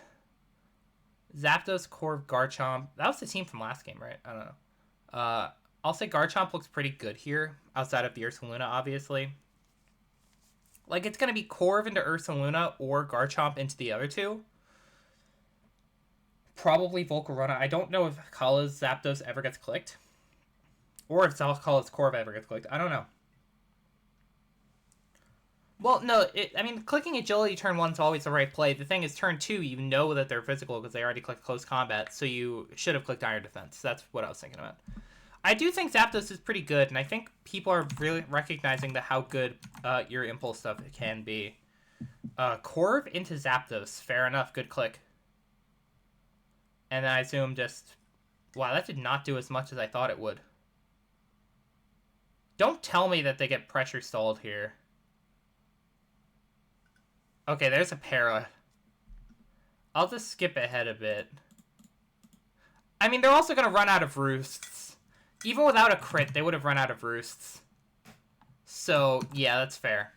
Corv, Garchomp. That was the team from last game, right? I don't know. I'll say Garchomp looks pretty good here, outside of the Ursaluna, obviously. Like, it's going to be Corv into Ursaluna or Garchomp into the other 2. Probably Volcarona. I don't know if Kala's Zapdos ever gets clicked. Or if Kala's Corv ever gets clicked. I don't know. Well, no, I mean, clicking agility turn 1 is always the right play. The thing is, turn 2, you know that they're physical because they already clicked close combat, so you should have clicked iron defense. That's what I was thinking about. I do think Zapdos is pretty good, and I think people are really recognizing how good your impulse stuff can be. Corv into Zapdos. Fair enough. Good click. And then I assume just... Wow, that did not do as much as I thought it would. Don't tell me that they get pressure stalled here. Okay, there's a para. I'll just skip ahead a bit. I mean, they're also going to run out of roosts. Even without a crit, they would have run out of roosts. So, yeah, that's fair.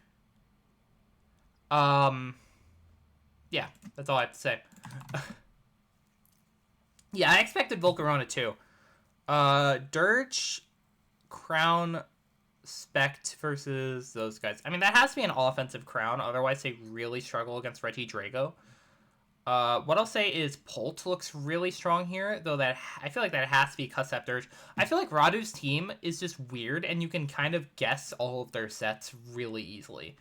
Yeah, that's all I have to say. Yeah, I expected Volcarona too. Dirge, Crown, Spect versus those guys. I mean, that has to be an offensive Crown, otherwise they really struggle against Regidrago. What I'll say is Polt looks really strong here, though that I feel like that has to be Cussap Dirge. I feel like Radu's team is just weird, and you can kind of guess all of their sets really easily.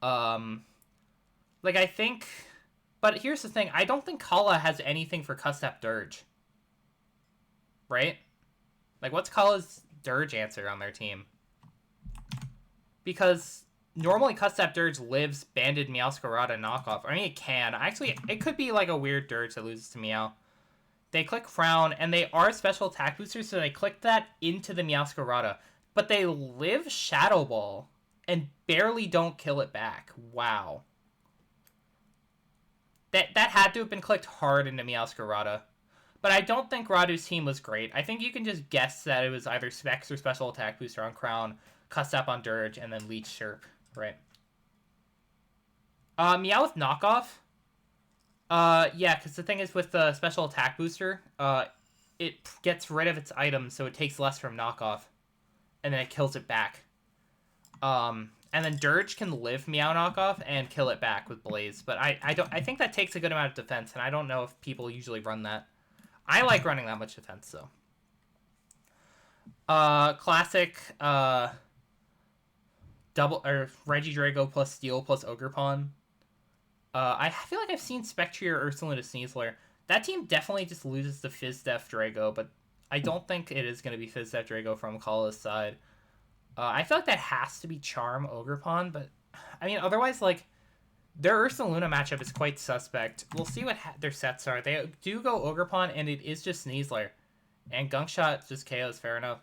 Like, I think... But here's the thing, I don't think Kala has anything for Cussap Dirge. Right? Like, what's Kala's Dirge answer on their team? Because normally Cussap Dirge lives Banded Meowscarada knockoff. I mean, it can. Actually, it could be like a weird Dirge that loses to Meow. They click Frown, and they are special attack boosters, so they click that into the Meowscarada. But they live Shadow Ball and barely don't kill it back. Wow. That had to have been clicked hard into Meowscarada. But I don't think Radu's team was great. I think you can just guess that it was either Specs or Special Attack Booster on Crown, Cussap on Dirge, and then Leech Chirp, right? Meow with Knockoff? Yeah, because the thing is with the Special Attack Booster, it gets rid of its items, so it takes less from Knockoff, and then it kills it back. And then Dirge can live Meow Knockoff and kill it back with Blaze, but I think that takes a good amount of defense, and I don't know if people usually run that. I like running that much defense, though. Classic, double, or Regidrago plus Steel plus Ogerpon. I feel like I've seen Spectrier or Ursaluna Sneasler. That team definitely just loses to Fizdef Drago, but I don't think it is going to be Fizdef Drago from Kala's side. I feel like that has to be Charm Ogerpon, but, I mean, otherwise, like, their Ursaluna matchup is quite suspect. We'll see what their sets are. They do go Ogerpon, and it is just Sneasler. And Gunk Shot just KOs, fair enough.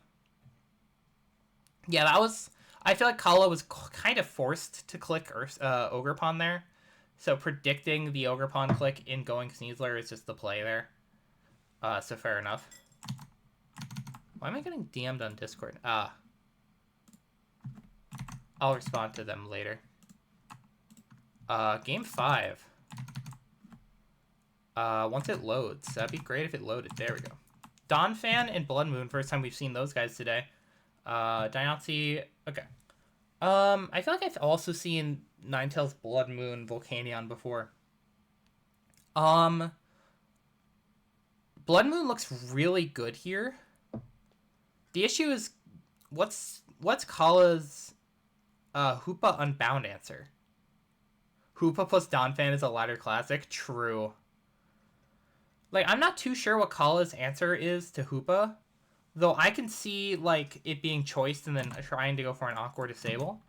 Yeah, that was... I feel like Kala was kind of forced to click Ogerpon there. So predicting the Ogerpon click in going Sneasler is just the play there. So fair enough. Why am I getting DM'd on Discord? I'll respond to them later. Game 5. Once it loads. That'd be great if it loaded. There we go. Donphan and Blood Moon. First time we've seen those guys today. Diancie. Okay. I feel like I've also seen Ninetales Blood Moon Volcanion before. Blood Moon looks really good here. The issue is what's Kala's Hoopa Unbound answer? Hoopa plus Donphan is a ladder classic? True. Like, I'm not too sure what Kala's answer is to Hoopa, though I can see, like, it being choiced and then trying to go for an Aqua Disable.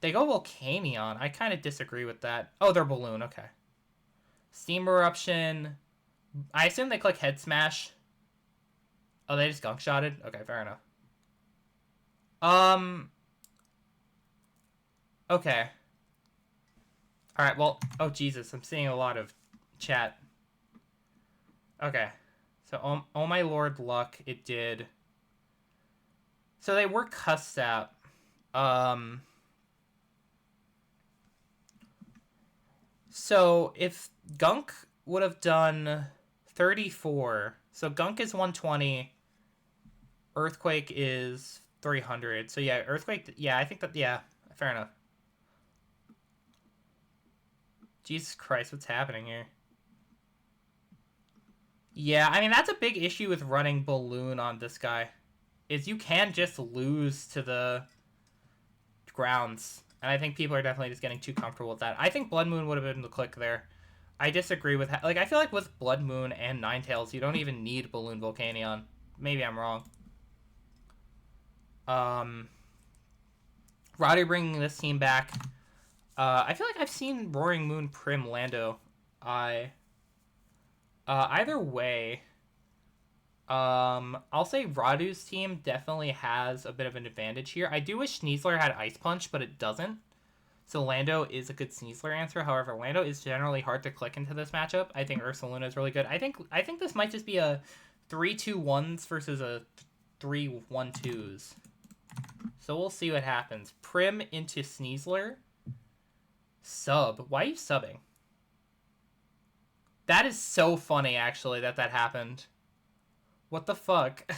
They go Volcanion. I kind of disagree with that. Oh, they're Balloon. Okay. Steam Eruption. I assume they click Head Smash. Oh, they just Gunk Shotted? Okay, fair enough. Okay. Alright, well... Oh, Jesus. I'm seeing a lot of chat. Okay. So, oh my lord, luck. It did. So, they were Cussap. So, if Gunk would have done 34... So, Gunk is 120. Earthquake is 300. So, yeah, Earthquake... Yeah, I think that... Yeah, fair enough. Jesus Christ, what's happening here? Yeah, I mean, that's a big issue with running Balloon on this guy. is you can just lose to the grounds. And I think people are definitely just getting too comfortable with that. I think Blood Moon would have been the click there. I disagree with... Like, I feel like with Blood Moon and Ninetales, you don't even need Balloon Volcanion. Maybe I'm wrong. Radu bringing this team back. I feel like I've seen Roaring Moon, Prim, Lando. Either way... I'll say Radu's team definitely has a bit of an advantage here. I do wish Sneasler had Ice Punch, but it doesn't. So Lando is a good Sneasler answer. However, Lando is generally hard to click into this matchup. I think Ursaluna is really good. I think this might just be a 3-2-1s versus a 3-1-2s. So we'll see what happens. Prim into Sneasler. Sub. Why are you subbing? That is so funny, actually, that happened. What the fuck?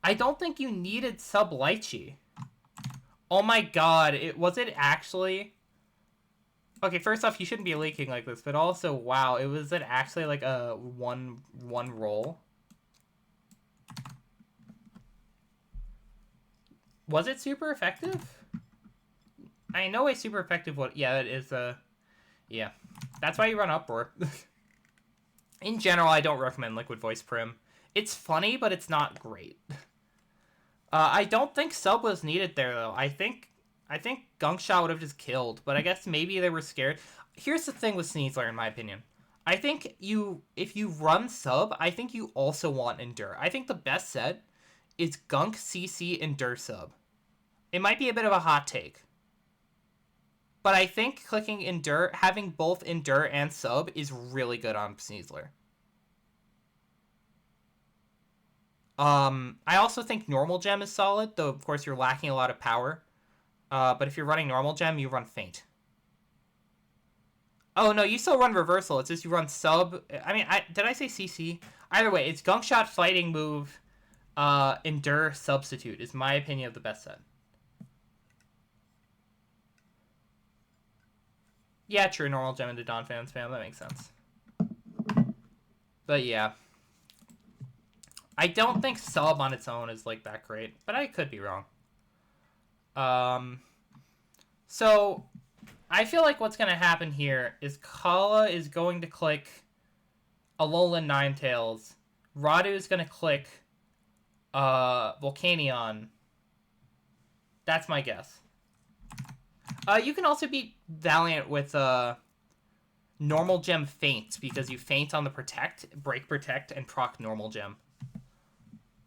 I don't think you needed sub Lychee. Oh my god, was it actually... Okay, first off, you shouldn't be leaking like this, but also, wow, was it actually like a one roll? Was it super effective? I know a super effective one. Yeah, it is yeah. That's why you run Uproar. In general, I don't recommend Liquid Voice Prim. It's funny, but it's not great. I don't think sub was needed there, though. I think Gunk Shot would have just killed, but I guess maybe they were scared. Here's the thing with Sneasler, in my opinion. I think if you run sub, I think you also want Endure. I think the best set is Gunk, CC, Endure sub. It might be a bit of a hot take. But I think clicking Endure, having both Endure and Sub is really good on Sneasler. I also think Normal Gem is solid, though of course you're lacking a lot of power. But if you're running Normal Gem, you run Faint. Oh no, you still run Reversal, it's just you run Sub. I mean, did I say CC? Either way, it's Gunk Shot, Fighting Move, Endure, Substitute is my opinion of the best set. Yeah, true. Normal Gem into Donphan spam. That makes sense. But yeah. I don't think sub on its own is like that great, but I could be wrong. So I feel like what's going to happen here is Kala is going to click Alolan Ninetales. Radu is going to click Volcanion. That's my guess. You can also beat Valiant with Normal Gem Feint, because you feint on the Protect, Break Protect, and proc Normal Gem.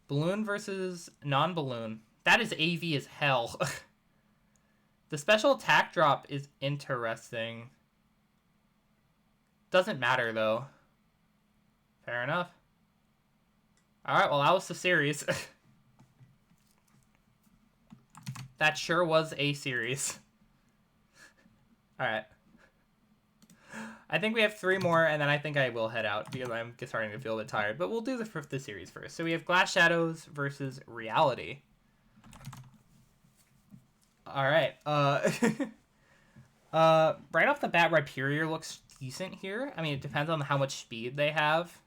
Balloon versus non-balloon. That is AV as hell. The special attack drop is interesting. Doesn't matter, though. Fair enough. Alright, well, that was the series. That sure was a series. Alright. I think we have 3 more, and then I think I will head out, because I'm starting to feel a bit tired. But we'll do the series first. So we have Glass Shadows versus Reality. Alright. Right off the bat, Rhyperior looks decent here. I mean, it depends on how much speed they have.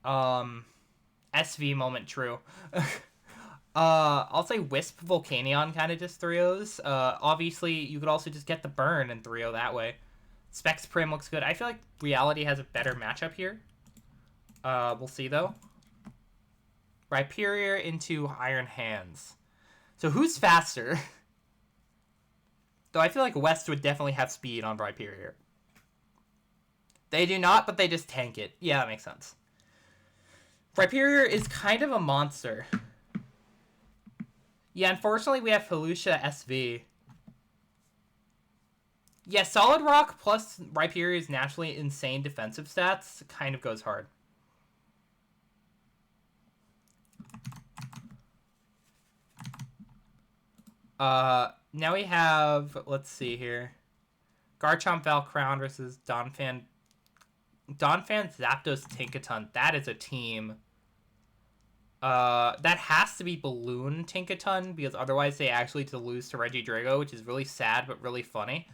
SV moment, true. I'll say Wisp Volcanion kind of just 3-0s. Obviously, you could also just get the burn and 3-0 that way. Specs Prim looks good. I feel like Reality has a better matchup here. We'll see, though. Rhyperior into Iron Hands. So who's faster? Though I feel like West would definitely have speed on Rhyperior. They do not, but they just tank it. Yeah, that makes sense. Rhyperior is kind of a monster. Yeah, unfortunately, we have Felucia SV. Yeah, Solid Rock plus Rhyperior's naturally insane defensive stats kind of goes hard. Now we have, let's see here. Garchomp Valcrown versus Donphan. Donphan Zapdos Tinkaton. That is a team. That has to be Balloon Tinkaton, because otherwise they actually lose to Regidrago, which is really sad but really funny.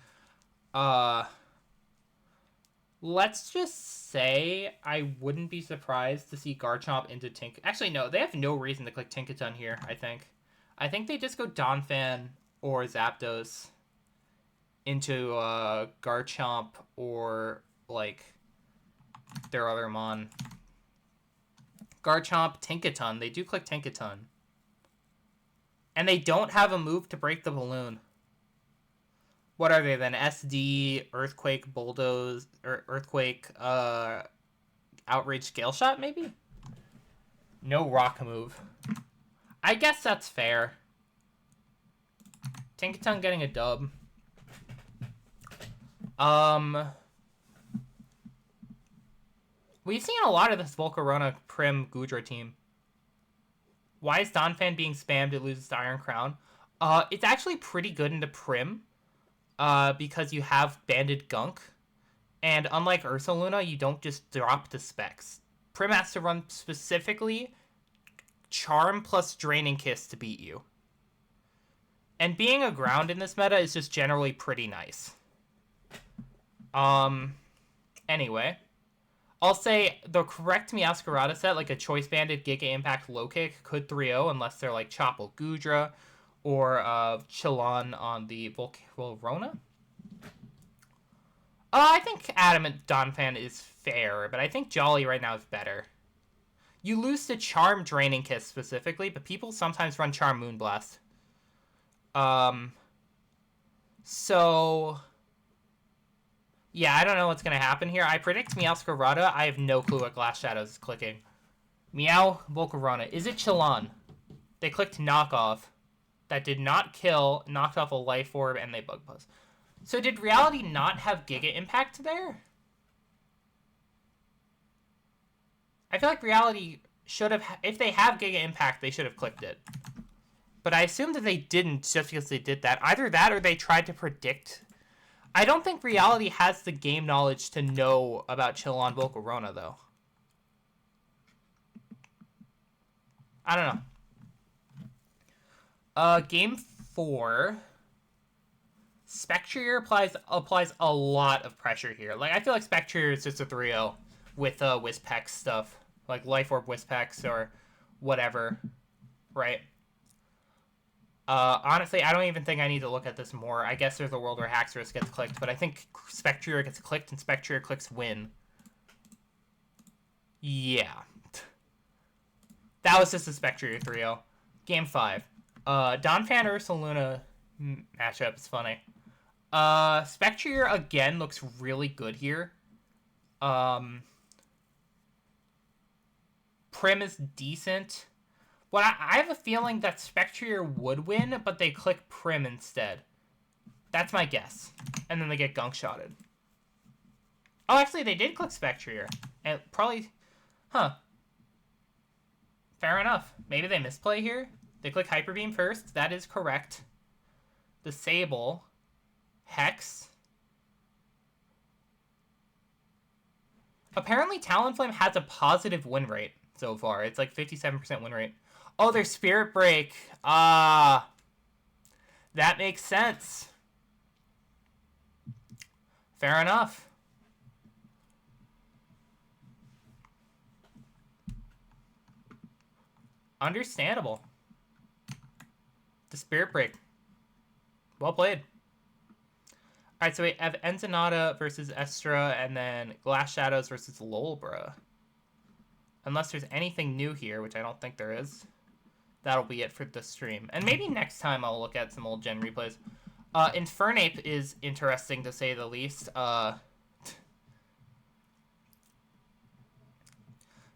Let's just say I wouldn't be surprised to see Garchomp into Tink. Actually, no, they have no reason to click Tinkaton here, I think. I think they just go Donphan or Zapdos into Garchomp or, like, their other Mon. Garchomp, Tinkaton. They do click Tinkaton. And they don't have a move to break the balloon. What are they then? SD, Earthquake, Bulldoze, or Earthquake, Outrage, Scale Shot, maybe? No rock move. I guess that's fair. Tinkaton getting a dub. We've seen a lot of this Volcarona Prim Goodra team. Why is Donphan being spammed? It loses to Iron Crown. It's actually pretty good into Prim. Because you have Banded Gunk. And unlike Ursaluna, you don't just drop the specs. Prim has to run specifically Charm plus Draining Kiss to beat you. And being a ground in this meta is just generally pretty nice. Anyway. I'll say the correct Meowscarada set, like a Choice Banded Giga Impact Low Kick, could 3-0 unless they're like Chople Goodra or Chillon on the Volcarona. I think Adamant Donphan is fair, but I think Jolly right now is better. You lose to Charm Draining Kiss specifically, but people sometimes run Charm Moonblast. So... yeah, I don't know what's going to happen here. I predict Meowscarada. I have no clue what Glass Shadows is clicking. Meow, Volcarona. Is it Chillon? They clicked Knockoff. That did not kill, knocked off a Life Orb, and they Bug Buzz. So did Reality not have Giga Impact there? I feel like Reality should have... if they have Giga Impact, they should have clicked it. But I assume that they didn't just because they did that. Either that or they tried to predict... I don't think Reality has the game knowledge to know about Chillon Volcarona, though. I don't know. Game 4. Spectrier applies a lot of pressure here. Like, I feel like Spectrier is just a 3-0 with Whispex stuff. Like Life Orb Whispex or whatever. Right? Honestly, I don't even think I need to look at this more. I guess there's a world where Haxorus gets clicked, but I think Spectrier gets clicked and Spectrier clicks win. Yeah. That was just a Spectrier 3-0. Game 5. Donphan Ursaluna matchup is funny. Spectrier again looks really good here. Prim is decent. But I have a feeling that Spectrier would win, but they click Prim instead. That's my guess. And then they get gunk shotted. Oh, actually, they did click Spectrier. And probably... huh. Fair enough. Maybe they misplay here. They click Hyper Beam first. That is correct. Disable. Hex. Apparently, Talonflame has a positive win rate so far. It's like 57% win rate. Oh, there's Spirit Break. Ah. That makes sense. Fair enough. Understandable. The Spirit Break. Well played. Alright, so we have Ensenada versus Estra, and then Glass Shadows versus Lolbra. Unless there's anything new here, which I don't think there is. That'll be it for the stream. And maybe next time I'll look at some old gen replays. Infernape is interesting, to say the least.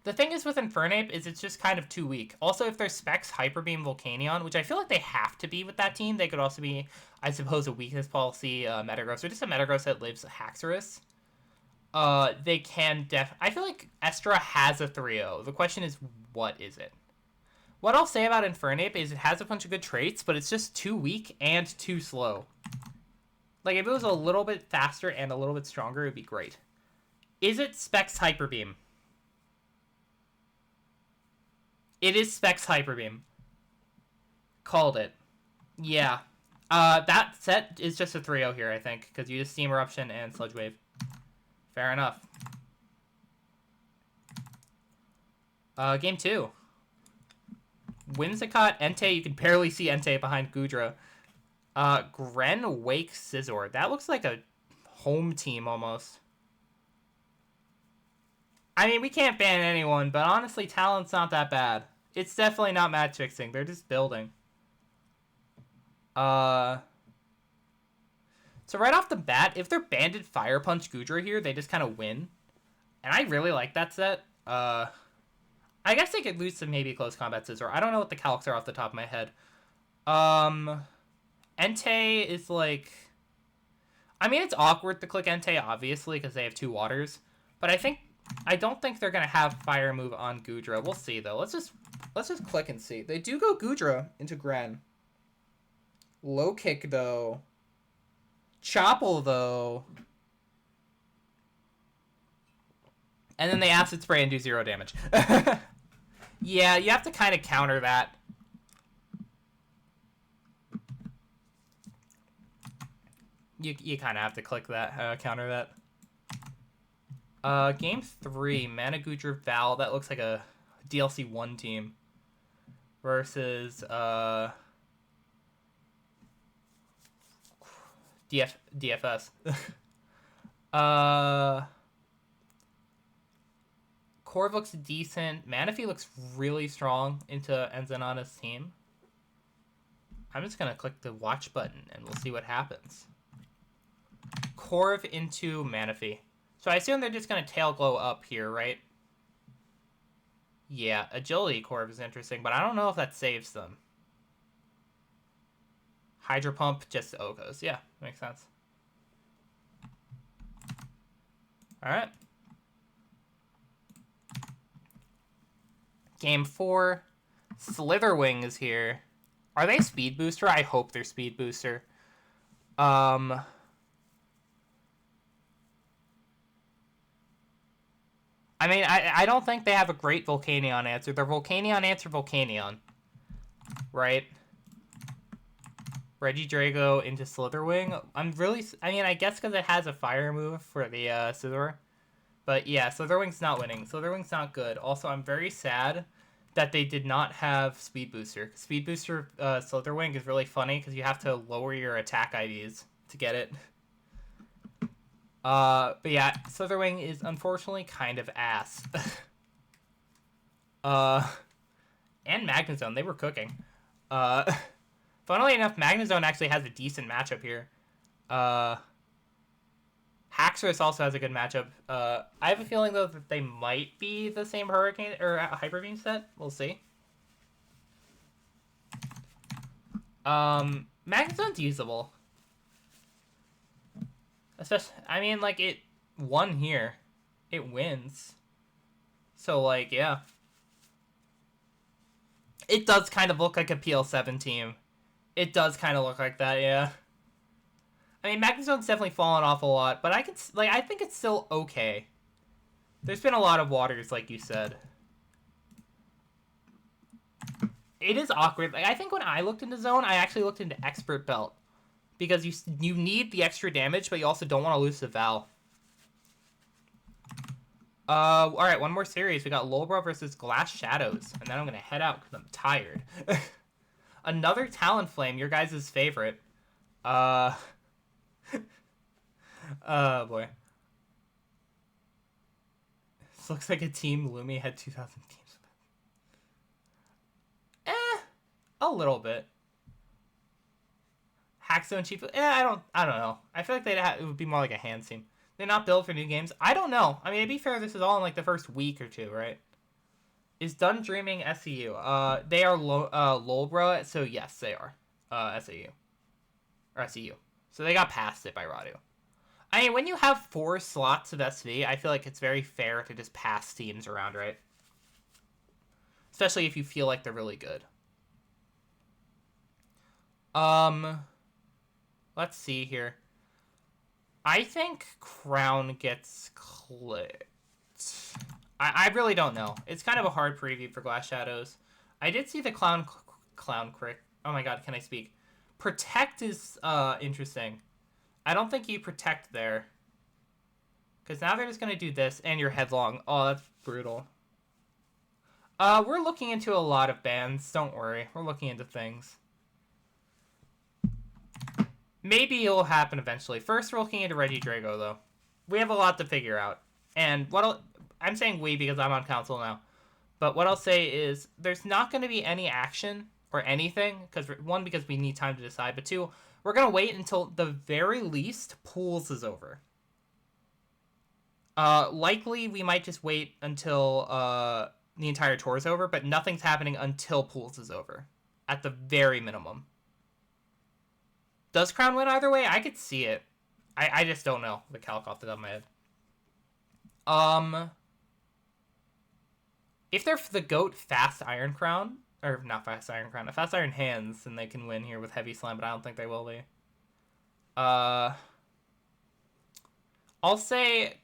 The thing is with Infernape is it's just kind of too weak. Also, if there's Specs, Hyper Beam, Volcanion, which I feel like they have to be with that team, they could also be, I suppose, a weakness policy Metagross, or just a Metagross that lives Haxorus. They can I feel like Estra has a 3-0. The question is, what is it? What I'll say about Infernape is it has a bunch of good traits, but it's just too weak and too slow. Like, if it was a little bit faster and a little bit stronger, it would be great. Is it Specs Hyper Beam? It is Specs Hyper Beam. Called it. Yeah. That set is just a 3-0 here, I think, because you just Steam Eruption and Sludge Wave. Fair enough. Game 2. Whimsicott, Entei. You can barely see Entei behind Goodra. Gren, Wake, Scizor. That looks like a home team almost. I mean, we can't ban anyone, but honestly, talent's not that bad. It's definitely not match fixing. They're just building. So right off the bat, if they're Banded Fire Punch Goodra here, they just kind of win. And I really like that set. I guess they could lose to maybe Close Combat Scizor. I don't know what the calcs are off the top of my head. Entei is like... I mean, it's awkward to click Entei, obviously, because they have 2 waters. But I don't think they're going to have Fire move on Goodra. We'll see, though. Let's just click and see. They do go Goodra into Gren. Low Kick, though. Chople, though. And then they Acid Spray and do 0 damage. Yeah, you have to kind of counter that. You kind of have to click that, counter that. Game 3, Mana Goodra Val. That looks like a DLC 1 team. Versus, DFS. Corv looks decent. Manaphy looks really strong into Enzana's team. I'm just going to click the watch button and we'll see what happens. Corv into Manaphy. So I assume they're just going to Tail Glow up here, right? Yeah, Agility Corv is interesting, but I don't know if that saves them. Hydro Pump, just Okos. Yeah, makes sense. Alright. Game 4. Slitherwing is here. Are they Speed Booster? I hope they're Speed Booster. I mean, I don't think they have a great Volcanion answer. They're Volcanion answer Volcanion. Right? Regidrago into Slitherwing. I mean, I guess because it has a fire move for the Scizor. But yeah, Slitherwing's not winning. Slitherwing's not good. Also, I'm very sad that they did not have Speed Booster. Speed Booster Slitherwing is really funny because you have to lower your attack IVs to get it. But yeah, Slitherwing is unfortunately kind of ass. And Magnezone, they were cooking. Funnily enough, Magnezone actually has a decent matchup here. Haxorus also has a good matchup. I have a feeling, though, that they might be the same Hurricane or Hyper Beam set. We'll see. Magnezone's usable. Especially, I mean, like, it won here. It wins. So, like, yeah. It does kind of look like a PL7 team. It does kind of look like that, yeah. I mean, Magnezone's definitely fallen off a lot, but I think it's still okay. There's been a lot of waters, like you said. It is awkward. Like, I think when I looked into Zone, I actually looked into Expert Belt. Because you need the extra damage, but you also don't want to lose the Val. Alright, one more series. We got Lolbro versus Glass Shadows. And then I'm going to head out because I'm tired. Another Talonflame, your guys' favorite. Oh, boy. This looks like a team Lumi had 2,000 teams. A little bit. Hackstone Chief. I don't know. I feel like it would be more like a hand team. They're not built for new games. I don't know. I mean, to be fair, this is all in like the first week or two, right? Is Done Dreaming SEU? They are Lolbro, so yes, they are SAU or SEU. So they got past it by Radu. I mean, when you have 4 slots of SV, I feel like it's very fair to just pass teams around, right? Especially if you feel like they're really good. Let's see here. I think Crown gets clicked. I really don't know. It's kind of a hard preview for Glass Shadows. I did see the Clown Crick. Oh my god, can I speak? Protect is interesting. I don't think you protect there. Because now they're just going to do this, and you're headlong. Oh, that's brutal. We're looking into a lot of bans. Don't worry. We're looking into things. Maybe it'll happen eventually. First, we're looking into Regidrago, though. We have a lot to figure out. And I'm saying we because I'm on council now. But what I'll say is there's not going to be any action or anything. One, because we need time to decide. But two, we're going to wait until the very least pools is over. Likely, we might just wait until the entire tour is over. But nothing's happening until pools is over. At the very minimum. Does Crown win either way? I could see it. I just don't know the calc off the top of my head. If they're the GOAT Fast Iron Crown, or not Fast Iron Crown, a Fast Iron Hands, then they can win here with Heavy Slam, but I don't think they will be. I'll say,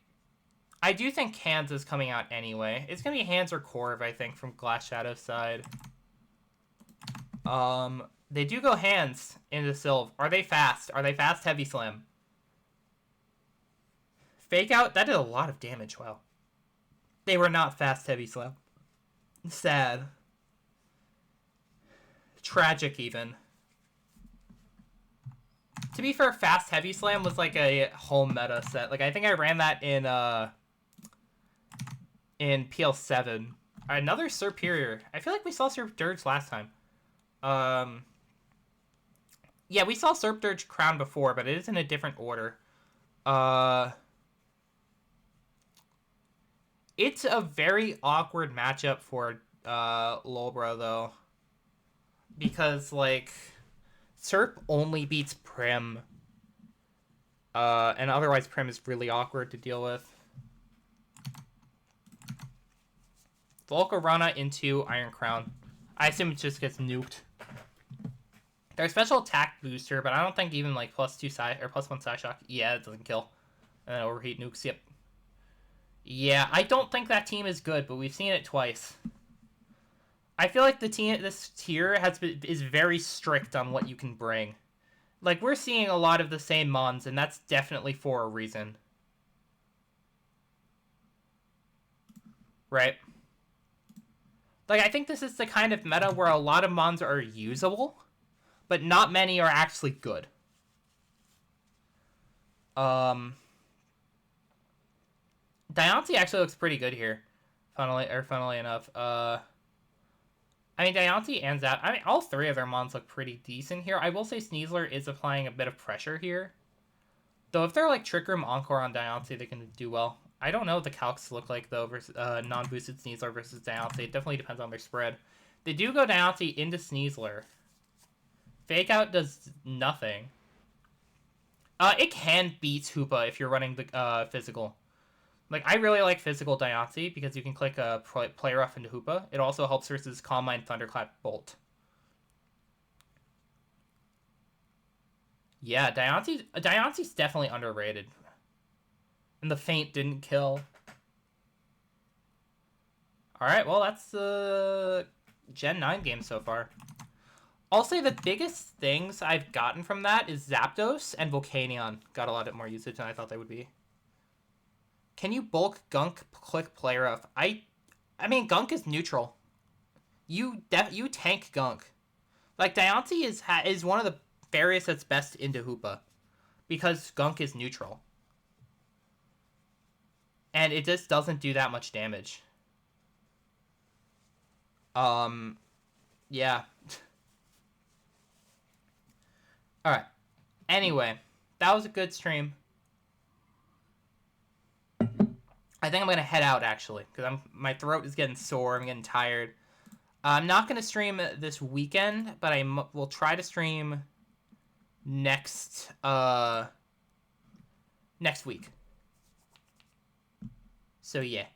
I do think Hands is coming out anyway. It's going to be Hands or Corv, I think, from Glass Shadow's side. They do go Hands into Sylve. Are they fast? Are they fast Heavy Slam? Fake Out? That did a lot of damage. Wow. They were not fast Heavy Slam. Sad. Tragic, even. To be fair, fast Heavy Slam was like a whole meta set. Like, I think I ran that in PL7. Another Serperior. I feel like we saw Serpdirge last time. Yeah, we saw Serpdirge Crown before, but it is in a different order. It's a very awkward matchup for Lolbro, though. Because, like, Serp only beats Prim. And otherwise Prim is really awkward to deal with. Volcarona into Iron Crown. I assume it just gets nuked. There's special attack booster, but I don't think even like +2 side or +1 side shock. Yeah, it doesn't kill. And then overheat nukes. Yep. Yeah, I don't think that team is good, but we've seen it twice. I feel like this tier is very strict on what you can bring. Like, we're seeing a lot of the same mons, and that's definitely for a reason. Right? Like, I think this is the kind of meta where a lot of mons are usable, but not many are actually good. Diancie actually looks pretty good here, funnily enough. I mean, Diancie and Zap, I mean, all three of their mons look pretty decent here. I will say Sneasler is applying a bit of pressure here. Though if they're like Trick Room Encore on Diancie, they can do well. I don't know what the calcs look like, though, versus non-boosted Sneasler versus Diancie. It definitely depends on their spread. They do go Diancie into Sneasler. Fake Out does nothing. It can beat Hoopa if you're running the physical. Like, I really like physical Diancie because you can click a Play Rough into Hoopa. It also helps versus Calm Mind, Thunderclap, Bolt. Yeah, Diancie's definitely underrated. And the Feint didn't kill. Alright, well, that's the Gen 9 game so far. I'll say the biggest things I've gotten from that is Zapdos and Volcanion. Got a lot more usage than I thought they would be. Can you bulk Gunk click Play Rough? I mean, Gunk is neutral. You tank Gunk. Like, Diancie is one of the various that's best into Hoopa. Because Gunk is neutral. And it just doesn't do that much damage. Yeah. Alright. Anyway, that was a good stream. I think I'm going to head out, actually, because my throat is getting sore. I'm getting tired. I'm not going to stream this weekend, but I will try to stream next week. So, yeah.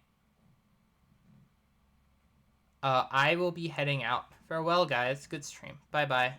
I will be heading out. Farewell, guys. Good stream. Bye-bye.